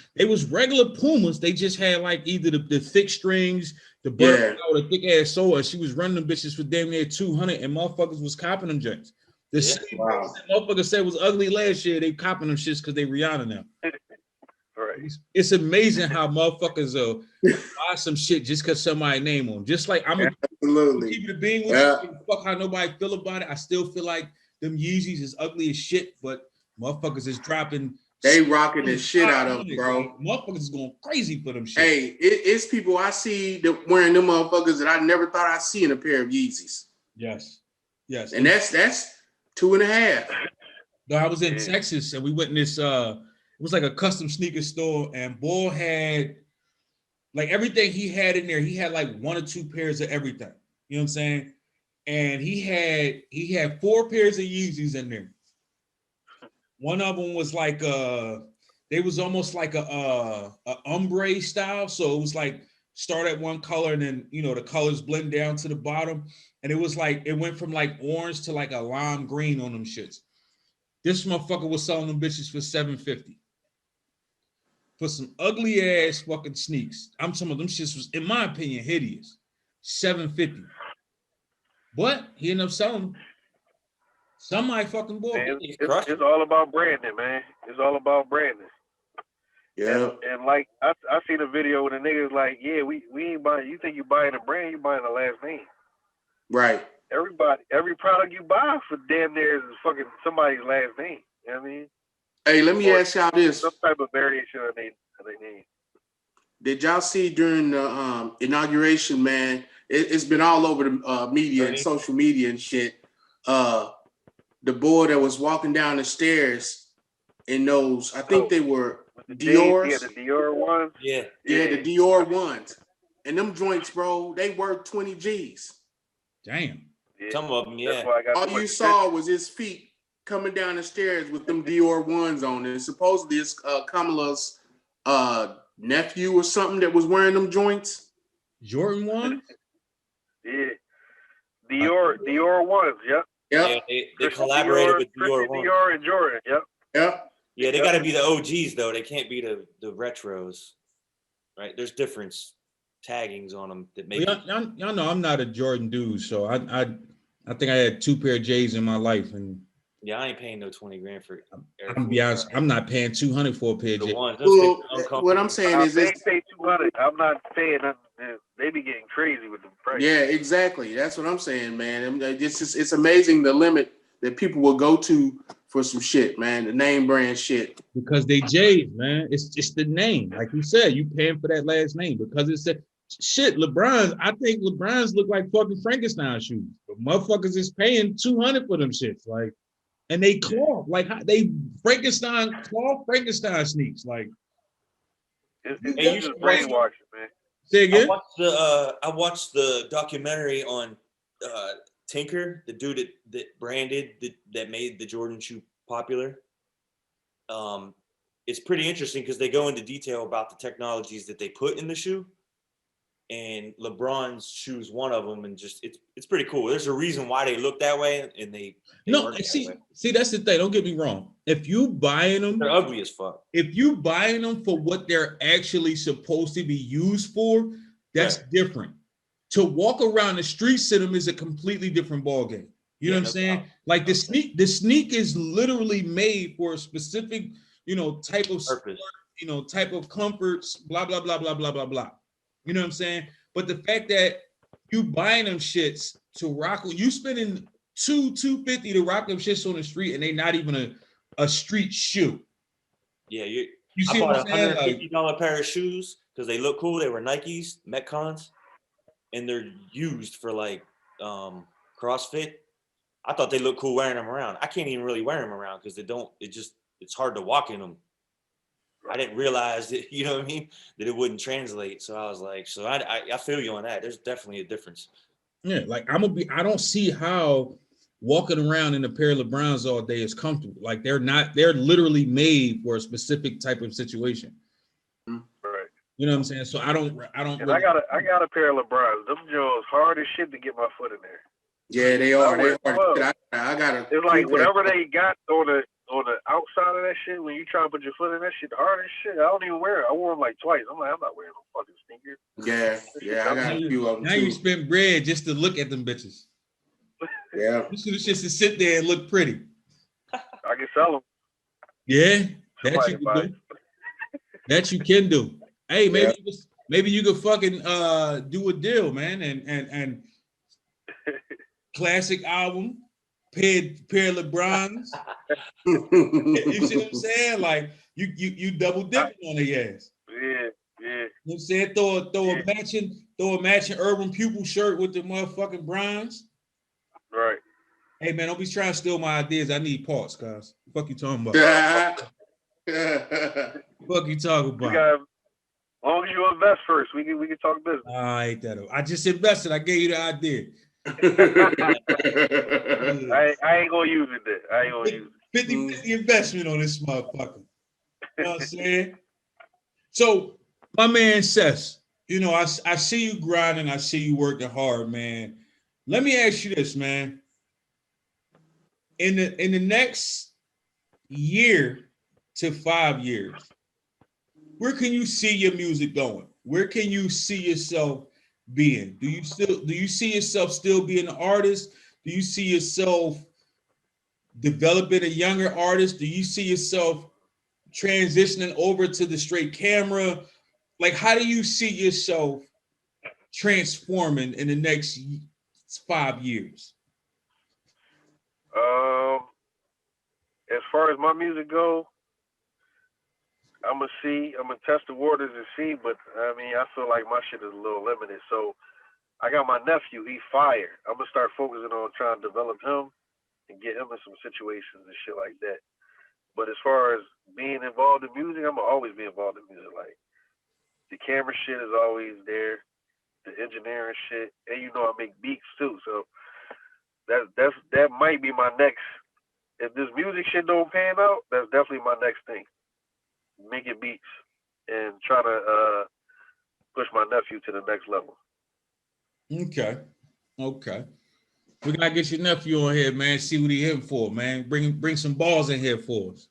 regular Pumas. They just had like either the thick strings, the butterfly or the thick ass sole, and she was running them bitches for damn near 200, and motherfuckers was copping them joints. The same motherfucker said was ugly last year. They copping them shits because they Rihanna now. Right. It's amazing how motherfuckers buy some shit just because somebody name on them. Just like I'm absolutely keep it a being with you. Fuck how nobody feel about it. I still feel like them Yeezys is ugly as shit, but motherfuckers is dropping. They rocking the shit out of them, bro. Motherfuckers is going crazy for them shit. Hey, it's people I see that wearing them motherfuckers that I never thought I'd see in a pair of Yeezys. Yes. And that's 2.5. No, I was in Texas and we went in this it was like a custom sneaker store, and boy had like everything he had in there. He had like 1 or 2 pairs of everything. You know what I'm saying? And he had 4 pairs of Yeezys in there. One of them was like they was almost like a ombre style. So it was like start at one color and then the colors blend down to the bottom. And it was like it went from like orange to like a lime green on them shits. This motherfucker was selling them bitches for $750. For some ugly ass fucking sneaks. I'm talking about them shits was, in my opinion, hideous. $750. But he ended up selling them. Somebody fucking bought it. It's all about branding, man. It's all about branding. Yeah. And like I seen a video where the niggas like, yeah, we ain't buying. You think you buying a brand? You buying the last name. Right. Every product you buy for damn near is fucking somebody's last name. You know what I mean? Hey, let me ask y'all this. Some type of variation of their name. Did y'all see during the inauguration, man? It's been all over the media and social media and shit. The boy that was walking down the stairs in those, I think they were Dior's. Yeah, the Dior ones. Yeah, the Dior ones. And them joints, bro, they worth 20 G's. Damn. Yeah. Some of them, yeah. All you saw was his feet coming down the stairs with them Dior ones on. And supposedly it's Kamala's nephew or something that was wearing them joints. Jordan ones? Yeah. Dior ones, yep. Yep. Yeah, they Christian collaborated Dior, with Christian Dior. Dior and Jordan. Yep. Yep. Yeah, they got to be the OGs though. They can't be the retros, right? There's difference taggings on them that make Well, it. y'all know I'm not a Jordan dude, so I think I had 2 pair of J's in my life, and Yeah, I ain't paying no 20 grand for Air I'm be Force. honest, I'm not paying 200 for a pair of The J's. ones, those things Well, are uncomfortable. what I'm saying is They this. pay 200. I'm not paying nothing. They be getting crazy with the price. Yeah, exactly. That's what I'm saying, man. It's amazing the limit that people will go to for some shit, man. The name brand shit. Because they J's, man. It's just the name. Like you said, you paying for that last name because it's a shit. LeBron's, I think LeBron's look like fucking Frankenstein shoes. But motherfuckers is paying 200 for them shits. Like, and they cloth, like they Frankenstein sneaks. Like, It's just brainwashing, man. say again. I watched the documentary on Tinker, the dude that branded that made the Jordan shoe popular. It's pretty interesting because they go into detail about the technologies that they put in the shoe, and LeBron's shoe's one of them, and just it's pretty cool. There's a reason why they look that way, and they No, work that way. see, that's the thing. Don't get me wrong. If you buying them, They're ugly as fuck. if you buying them for what they're actually supposed to be used for, that's different. To walk around the streets in them is a completely different ballgame. You know what I'm saying? Like the sneak is literally made for a specific, type of Purpose. type of comforts, blah, blah, blah, blah, blah, blah, blah. You know what I'm saying? But the fact that you buying them shits to rock, you spending $250 to rock them shits on the street, and they not even a street shoe. Yeah, You I see bought what I'm saying? $150 pair of shoes because they look cool. They were Nikes, Metcons, and they're used for like CrossFit. I thought they looked cool wearing them around. I can't even really wear them around because it's hard to walk in them. I didn't realize that, you know what I mean, that it wouldn't translate. So I was like, I feel you on that. There's definitely a difference. Yeah, like I don't see how walking around in a pair of LeBrons all day is comfortable. Like they're literally made for a specific type of situation. Right. You know what I'm saying? So I don't. And really, I got a pair of LeBrons. Them Joes hard as shit to get my foot in there. Yeah, they are. I got a. It's like whatever they got on the outside of that shit. When you try to put your foot in that shit, hard as shit. I don't even wear it. I wore them like twice. I'm like, I'm not wearing no fucking sneakers. Yeah. I got a few of them now too. You spend bread just to look at them bitches. Yeah. You should just to sit there and look pretty. I can sell them. Yeah, that you can do. That you can do. Hey, maybe you could fucking do a deal, man, and classic album, pair of LeBrons. You see what I'm saying? Like you double dipping on their ass. Yeah. You know what I'm saying? Throw a matching urban pupil shirt with the motherfucking bronze. Right. Hey man, don't be trying to steal my ideas. I need parts, guys. Fuck you talking about? Fuck you talking about? As long as you invest first, we can talk business. I ain't that. I just invested. I gave you the idea. I ain't gonna use it then. I ain't gonna use it. 50-50 investment on this motherfucker. You know what I'm saying? So, my man CESS, I see you grinding. I see you working hard, man. Let me ask you this, man. In the next year to 5 years, where can you see your music going? Where can you see yourself being? Do you see yourself still being an artist? Do you see yourself developing a younger artist? Do you see yourself transitioning over to the straight camera? Like, how do you see yourself transforming in the next 5 years? As far as my music goes, I'm gonna test the waters and see, but I mean, I feel like my shit is a little limited. So I got my nephew, he fire. I'm gonna start focusing on trying to develop him and get him in some situations and shit like that. But as far as being involved in music, I'm gonna always be involved in music. Like the camera shit is always there, the engineering shit, and I make beats too. So that might be my next. If this music shit don't pan out, that's definitely my next thing. Making beats and try to push my nephew to the next level. Okay. We gotta get your nephew on here, man. See what he hitting for, man. Bring some balls in here for us.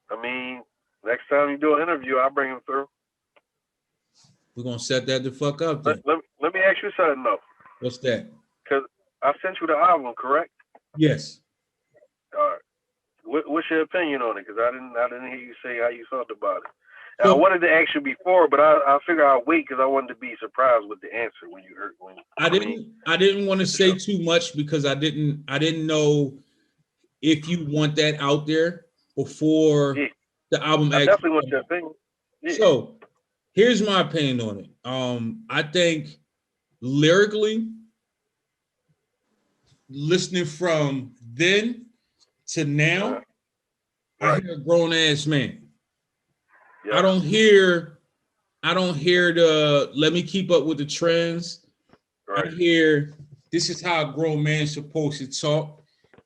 I mean, next time you do an interview, I'll bring him through. We're gonna set that the fuck up then. Let me ask you something though. What's that? Because I sent you the album, correct? Yes. All right. What's your opinion on it? Because I didn't hear you say how you felt about it. So, I wanted to ask you before, but I figure I'll wait because I wanted to be surprised with the answer when you heard when. I didn't want to say too much because I didn't know if you want that out there before the album. I definitely want your opinion. Yeah. So here's my opinion on it. I think lyrically, listening from then to now, I hear a grown ass man. Yeah. I don't hear the let me keep up with the trends. Right. I hear this is how a grown man's supposed to talk.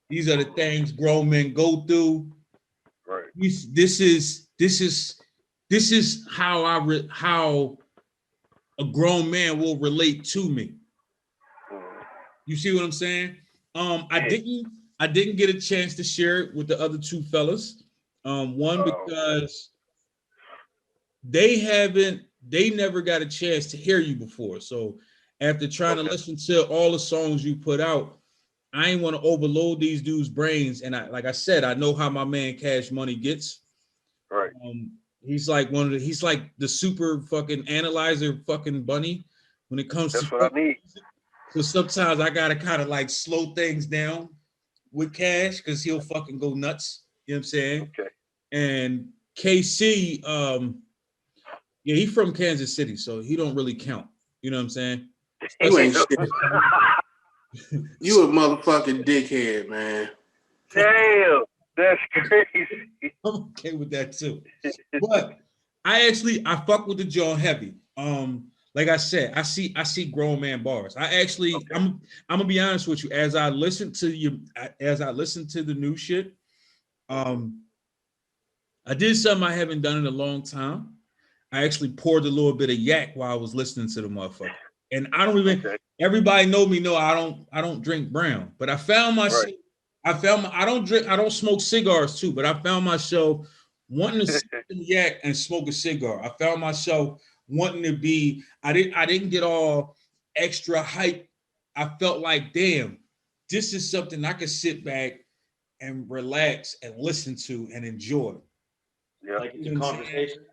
These are the things grown men go through. Right. This is how a grown man will relate to me. You see what I'm saying? I didn't get a chance to share it with the other two fellas. One because they never got a chance to hear you before. So after trying to listen to all the songs you put out, I ain't want to overload these dudes' brains. And like I said, I know how my man Cash Money gets. Right. He's like he's like the super fucking analyzer fucking bunny when it comes to what I need. So sometimes I gotta kind of like slow things down with Cash because he'll fucking go nuts. You know what I'm saying? Okay. And KC, yeah, he's from Kansas City, so he don't really count. You know what I'm saying? You ain't shit. You a motherfucking dickhead, man. Damn, that's crazy. I'm okay with that too. But I fuck with the jaw heavy. Like I said, I see grown man bars. I'm gonna be honest with you. As I listen to the new shit, I did something I haven't done in a long time. I actually poured a little bit of yak while I was listening to the motherfucker. And I don't even everybody know I don't drink brown, but I found myself I don't smoke cigars too, but I found myself wanting to sip yak and smoke a cigar. I found myself wanting to be, I didn't get all extra hype. I felt like, damn, this is something I could sit back and relax and listen to and enjoy. Yeah. Like the conversation.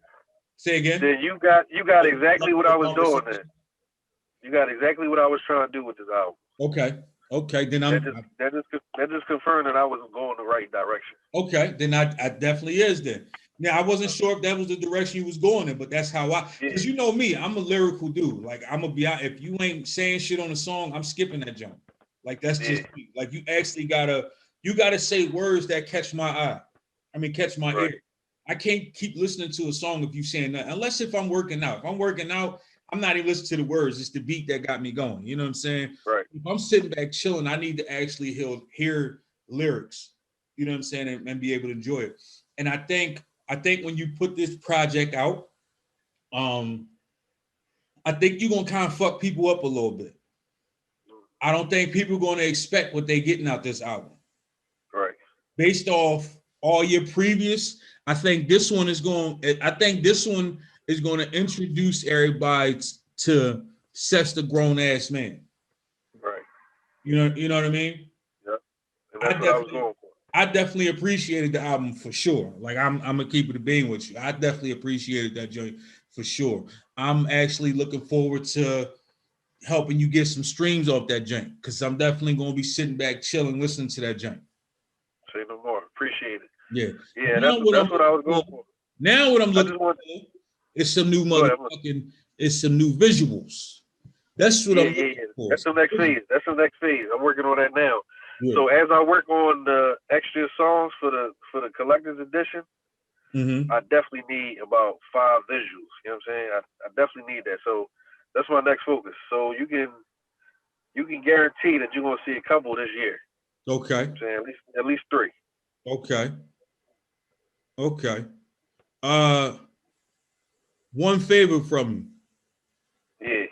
Say again. Then you got exactly what I was doing then. You got exactly what I was trying to do with this album. Okay. Then that just confirmed that I was going the right direction. Okay, then I definitely is then. Now I wasn't sure if that was the direction you was going in, but that's how because you know me, I'm a lyrical dude. Like I'm gonna be out. If you ain't saying shit on a song, I'm skipping that jump. Like that's just me. Like you actually gotta say words that catch my eye. I mean, catch my ear. I can't keep listening to a song if you saying that, unless if I'm working out. If I'm working out, I'm not even listening to the words. It's the beat that got me going. You know what I'm saying? Right. If I'm sitting back chilling, I need to actually hear lyrics. You know what I'm saying, and be able to enjoy it. And I think when you put this project out, I think you're gonna kind of fuck people up a little bit. I don't think people are gonna expect what they're getting out this album. Right. Based off all your previous, I think this one is going to introduce everybody to CESS the Grown Ass Man. Right. You know what I mean? Yep. And that's what I was going for. I definitely appreciated the album for sure. Like I'm gonna keep it a bean with you. I definitely appreciated that joint for sure. I'm actually looking forward to helping you get some streams off that joint because I'm definitely gonna be sitting back chilling, listening to that joint. Say no more. Appreciate it. Yeah. Yeah, that's what I was going for. Now what I'm looking for is some new it's some new visuals. That's what I'm looking for. That's the next phase. I'm working on that now. Yeah. So as I work on the extra songs for the collector's edition, I definitely need about 5 visuals. You know what I'm saying? I definitely need that. So that's my next focus. So you can guarantee that you're gonna see a couple this year. Okay. You know what I'm saying? At least 3. Okay. One favor from you. Yeah.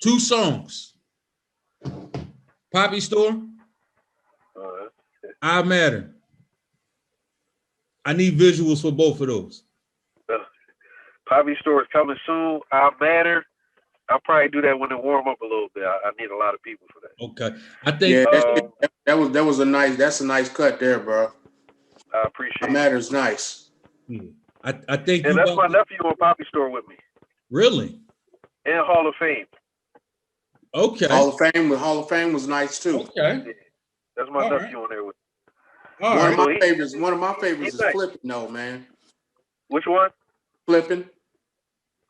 2 songs. Poppy Store. I Matter. I need visuals for both of those. Poppy Store is coming soon. I Matter. I'll probably do that when it warm up a little bit. I need a lot of people for that. Okay. I think that's a nice cut there, bro. I appreciate it. Matter's nice. Yeah. I think and that's my nephew on Poppy Store with me. Really? And Hall of Fame. Okay. Hall of Fame was nice too. Okay. Yeah. That's my nephew on there with me. One of my favorites is Flipping though, man. Which one? Flipping.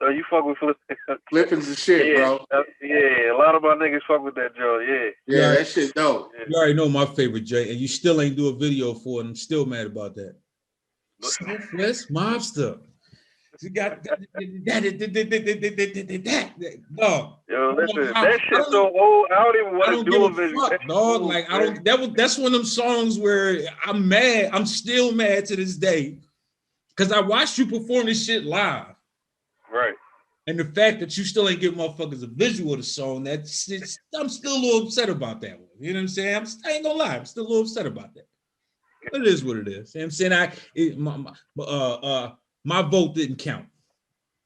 You fuck with Flipping. Flipping's the shit, bro. Yeah, a lot of my niggas fuck with that Joe. Yeah, that shit dope. You already know my favorite, Jay, and you still ain't do a video for it. I'm still mad about that. Southwest Mobsta. You got that. No. Yo, listen, that shit so old. I don't even want to do a video. Fuck, dog. Like I don't. That's one of them songs where I'm mad. I'm still mad to this day because I watched you perform this shit live. Right. And the fact that you still ain't give motherfuckers a visual of the song, I'm still a little upset about that one. You know what I'm saying? I ain't gonna lie, I'm still a little upset about that. But it is what it is. You know what I'm saying? My vote didn't count.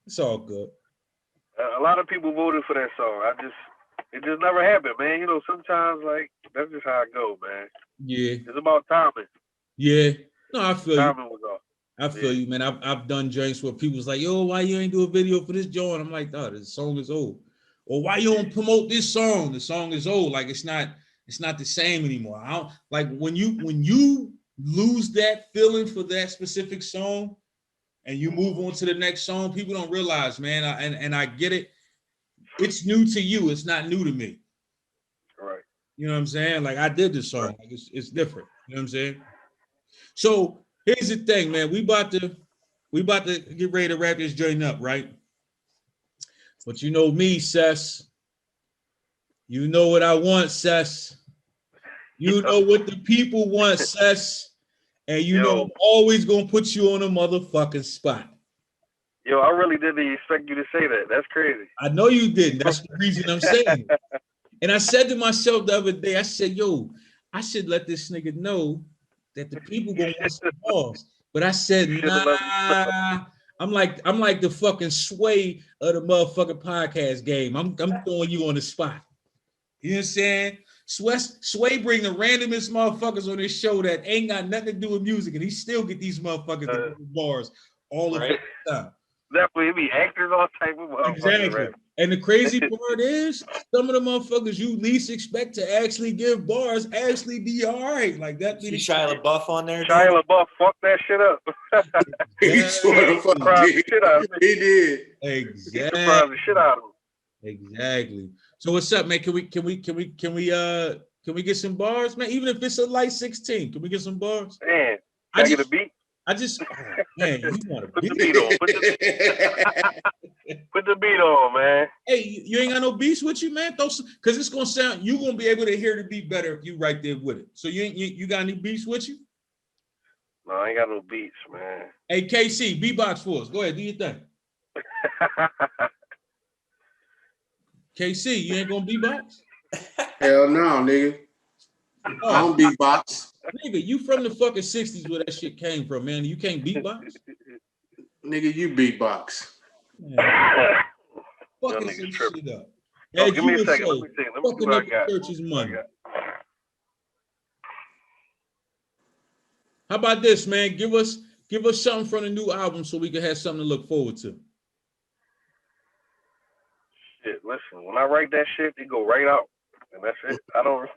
It's all good. A lot of people voted for that song. It just never happened, man. You know, sometimes like that's just how it go, man. Yeah. It's about timing. Yeah. No, I feel timing was off. I feel you, man. I've done joints where people's like, yo, why you ain't do a video for this joint? I'm like, oh, this song is old. Or why you don't promote this song? The song is old. Like it's not the same anymore. I don't like when you lose that feeling for that specific song and you move on to the next song, people don't realize, man. And I get it. It's new to you. It's not new to me. Right. You know what I'm saying? Like I did this song. Like it's different. You know what I'm saying? So here's the thing, man. We about to get ready to wrap this joint up, right? But you know me, CESS. You know what I want, CESS. You know what the people want, CESS. And you know I'm always gonna put you on a motherfucking spot. Yo, I really didn't expect you to say that. That's crazy. I know you didn't. That's the reason I'm saying it. And I said to myself the other day, I said, yo, I should let this nigga know that the people gonna want some balls. But I said, nah. I'm like the fucking Sway of the motherfucking podcast game. I'm throwing you on the spot. You know what I'm saying? Sway bring the randomest motherfuckers on this show that ain't got nothing to do with music, and he still get these motherfuckers to do bars all the time. Definitely, it be actors, all type of motherfuckers. Exactly. Right? And the crazy part is, some of the motherfuckers you least expect to actually give bars actually be all right. Like that. See Shia LaBeouf on there? Shia LaBeouf fucked that shit up. He sort of fucking did. He did. Exactly. He surprised the shit out of him. Exactly. So what's up, man? Can we get some bars, man? Even if it's a light 16, can we get some bars? Man, can I get a beat? Man, you want to put the beat on. Put the beat on, man. Hey, you ain't got no beats with you, man? Because it's gonna sound, you gonna be able to hear the beat better if you right there with it. So you got any beats with you? No, I ain't got no beats, man. Hey, KC, beatbox for us. Go ahead, do your thing. KC, you ain't gonna beatbox? Hell no, nigga. I don't beatbox. Nigga, you from the fucking 60s where that shit came from, man. You can't beatbox? Nigga, you beatbox. Fucking some shit up. Oh, give me a second. Let me see what I got. Church's money. How about this, man? Give us something from the new album so we can have something to look forward to. Shit, listen, when I write that shit, it go right out. And that's it. I don't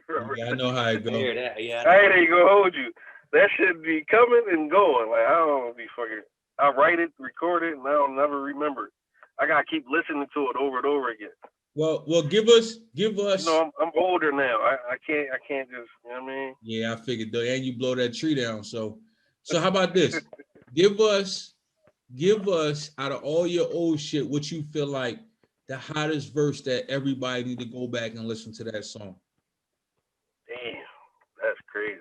remember. Yeah, I know how it goes. Yeah. I ain't even gonna hold you. That shit be coming and going. Like, I don't be fucking. I write it, record it, and I'll never remember it. I gotta keep listening to it over and over again. Well, give us. You know, I'm older now. I can't just. You know what I mean? Yeah, I figured though, and you blow that tree down. So how about this? Give us out of all your old shit, what you feel like the hottest verse that everybody need to go back and listen to that song. Damn, that's crazy.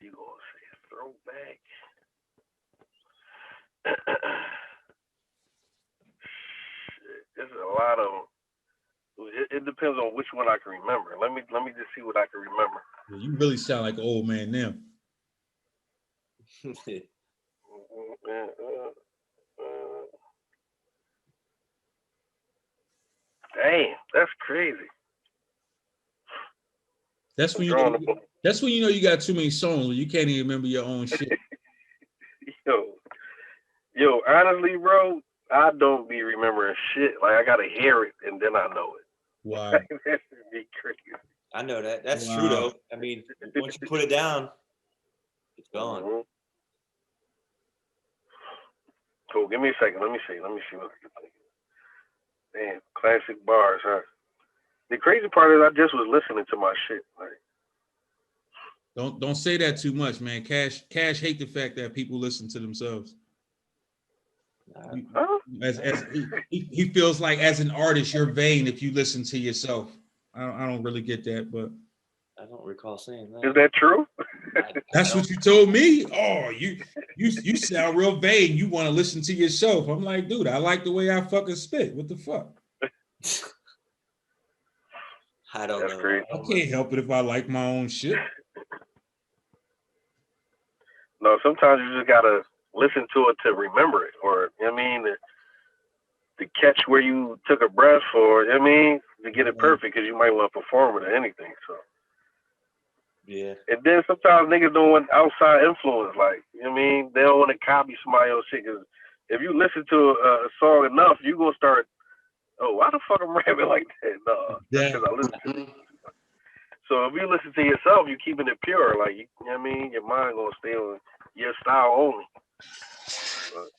You gonna say a throwback? Shit, there's a lot of them. It depends on which one I can remember. Let me just see what I can remember. Yeah, you really sound like an old man now. Damn, that's crazy. That's when you know, that's when you know you got too many songs where you can't even remember your own shit. Yo, honestly, bro, I don't be remembering shit. Like I gotta hear it and then I know it. Wow. That should be crazy. I know that. That's true though. I mean, once you put it down, it's gone. Mm-hmm. Cool. Give me a second. Let me see what I can think. Damn, classic bars, huh? The crazy part is I just was listening to my shit. Like, don't say that too much, man. Cash hate the fact that people listen to themselves. As he feels like as an artist, you're vain if you listen to yourself. I don't really get that, but I don't recall saying that. Is that true? That's what you told me. Oh, you sound real vain. You want to listen to yourself. I'm like, dude, I like the way I fucking spit. What the fuck? I don't know. Crazy. I can't help it if I like my own shit. No, sometimes you just gotta listen to it to remember it, or you know what I mean, to catch where you took a breath, or you know what I mean, to get it perfect, because you might want to perform it or anything. So yeah. And then sometimes niggas don't want outside influence, like you know what I mean. They don't want to copy somebody else's shit, because if you listen to a song enough, you gonna start. Oh, why the fuck I'm rapping like that? No, that's because I listen to it. So if you listen to yourself, you keeping it pure, like you know what I mean. Your mind gonna stay on your style only. But,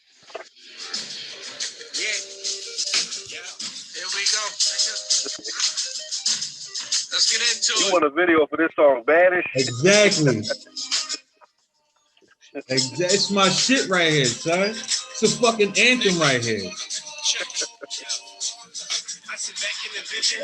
yeah, here we go. Let's get into you it. want a video for this song, bad as shit. Exactly. It's my shit right here, son. It's a fucking anthem right here. I sit back in the vision.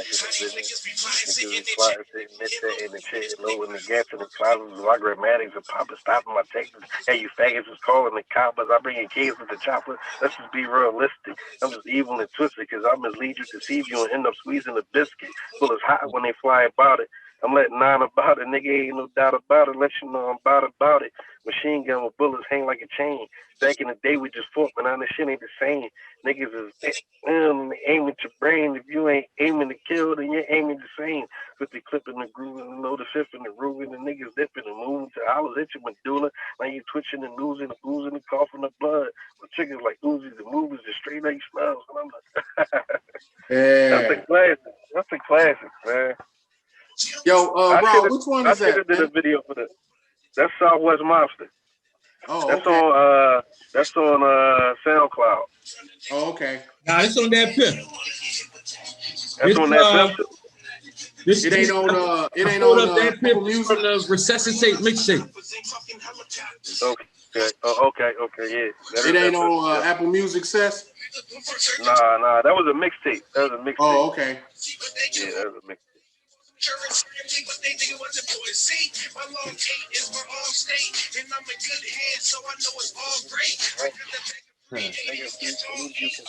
Niggas be plotting, sitting midday in the chair, low in the gas in the closets, my grammatics and popping, stopping my texts. Hey, you faggots is calling the coppers. I bring in kids with the chopper. Let's just be realistic. I'm just evil and twisted, because I mislead you, deceive you, and end up squeezing a biscuit. Bullets hot when they fly about it. I'm letting nine about it, nigga, ain't no doubt about it. Let you know I'm about it. Machine gun with bullets hang like a chain. Back in the day, we just fought, but now this shit ain't the same. Niggas is aiming at your brain. If you ain't aiming to kill, then you're aiming the same. 50 clip in the groove, and you know the fifth in the groove, and the niggas dipping and moving to hollers at your medulla. Now you twitching and losing, oozing and coughing the blood. My chickens like Uzi, the movies, the straight A smells. And I'm like, Yeah. That's a classic. That's a classic, man. Yo, Rob, which one is that? I should have did a video for that. That's Southwest Mobsta. Oh, that's okay. That's on SoundCloud. Oh, okay. Nah, it's on that pimp. That's on that pimp. It ain't on Apple Music. From the Resuscitate mixtape. Okay, yeah. It ain't on Apple Music, CESS? Nah, that was a mixtape. Oh, okay. Yeah, that was a mixtape.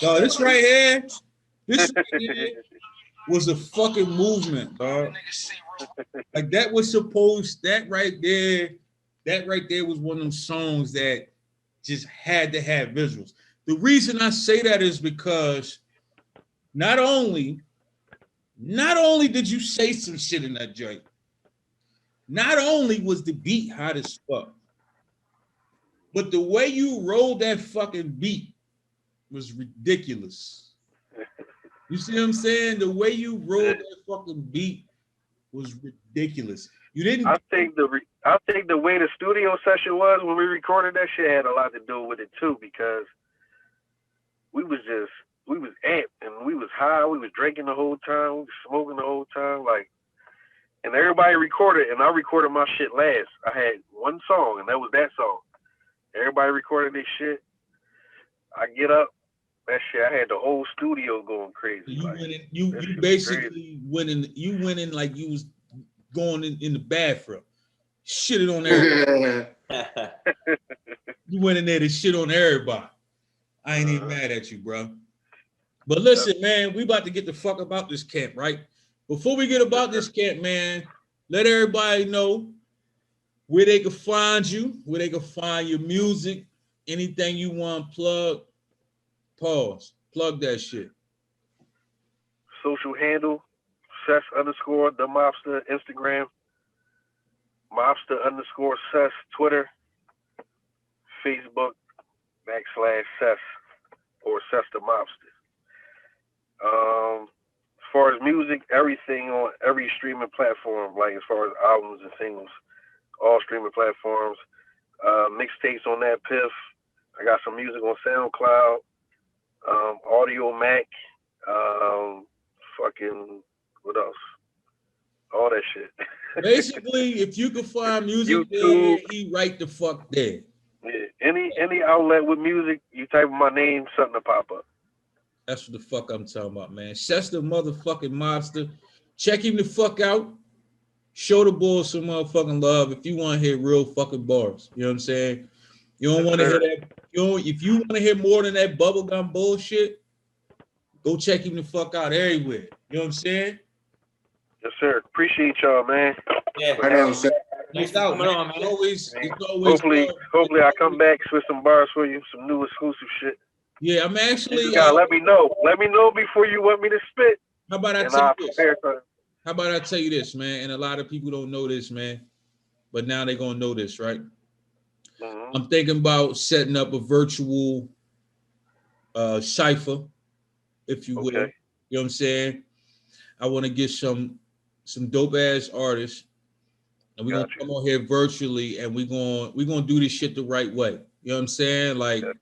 Yo, this right here was a fucking movement, dog. Like that was supposed, that right there was one of them songs that just had to have visuals. The reason I say that is because not only did you say some shit in that joint, not only was the beat hot as fuck, but the way you rolled that fucking beat was ridiculous. You see what I'm saying? The way you rolled that fucking beat was ridiculous. You didn't. I think the way the studio session was when we recorded that shit had a lot to do with it too, because we was amped and we was high, we was drinking the whole time, we was smoking the whole time, like, and everybody recorded, and I recorded my shit last. I had one song, and that was that song. Everybody recorded this shit. I get up, that shit, I had the whole studio going crazy. You like, went in, you basically went in like you was going in the bathroom. Shitted on everybody. You went in there to shit on everybody. I ain't even mad at you, bro. But listen, man, we about to get the fuck about this camp, right? Before we get about this camp, man, let everybody know where they can find you, where they can find your music, anything you want to plug. Pause. Plug that shit. Social handle, CESS _ the mobsta, Instagram, mobsta _ CESS, Twitter, Facebook, /CESS or CESS THA MOBSTA. As far as music, everything on every streaming platform, like as far as albums and singles, all streaming platforms. Mixtapes on that Piff. I got some music on SoundCloud, Audio Mac, fucking what else? All that shit. Basically, if you can find music there, YouTube. he right the fuck there. Yeah, any outlet with music, you type in my name, something to pop up. That's what the fuck I'm talking about, man. CESS THA motherfucking Mobsta. Check him the fuck out. Show the boys some motherfucking love if you want to hear real fucking bars. You know what I'm saying? You don't want to hear that. If you want to hear more than that bubblegum bullshit, go check him the fuck out everywhere. You know what I'm saying? Yes, sir. Appreciate y'all, man. Yeah. Right on, sir. Thanks No for doubt, coming man. on, man. It's always Hopefully I come back with some bars for you, some new exclusive shit. Yeah, I'm You actually. just gotta let me know. Let me know before you want me to spit, How about I and tell I'll you this? prepare for it. How about I tell you this, man? And a lot of people don't know this, man. But now they're gonna know this, right? Mhm. I'm thinking about setting up a virtual cipher, if you will. Okay. You know what I'm saying? I want to get some dope ass artists, and we're gonna Got you. come on here virtually, and we're gonna do this shit the right way. You know what I'm saying? Like Yeah.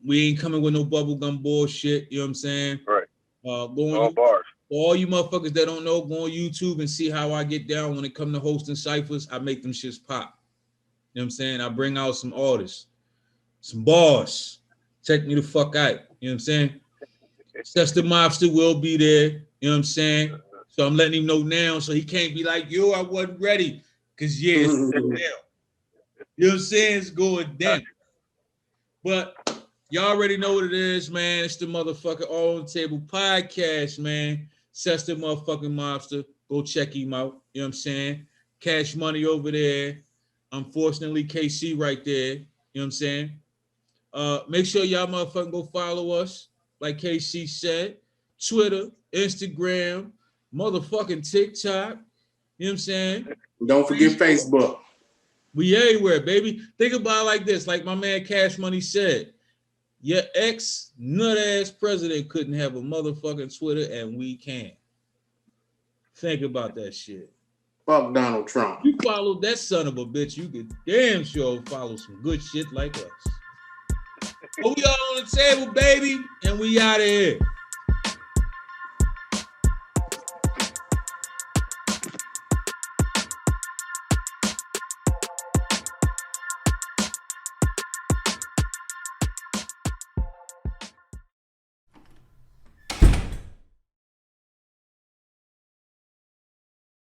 we ain't coming with no bubblegum bullshit. You know what I'm saying? Right. Going All bars. For all you motherfuckers that don't know, go on YouTube and see how I get down when it comes to hosting ciphers. I make them shits pop. You know what I'm saying? I bring out some artists, some bars. Check me the fuck out. You know what I'm saying? CESS THA MOBSTA will be there. You know what I'm saying? So I'm letting him know now so he can't be like, yo, I wasn't ready. Because, yeah, it's going down. You know what I'm saying? It's going down. But y'all already know what it is, man. It's the motherfucking All on the Table podcast, man. CESS THA motherfucking Mobsta. Go check him out. You know what I'm saying? Cash Money over there. Unfortunately, KC right there. You know what I'm saying? Make sure y'all motherfucking go follow us. Like KC said. Twitter, Instagram, motherfucking TikTok. You know what I'm saying? Don't forget Facebook. We everywhere, baby. Think about it like this. Like my man Cash Money said. Your ex nut ass president couldn't have a motherfucking Twitter, and we can. Think about that shit. Fuck Donald Trump. You follow that son of a bitch, you could damn sure follow some good shit like us. But we all on the table, baby, and we out of here.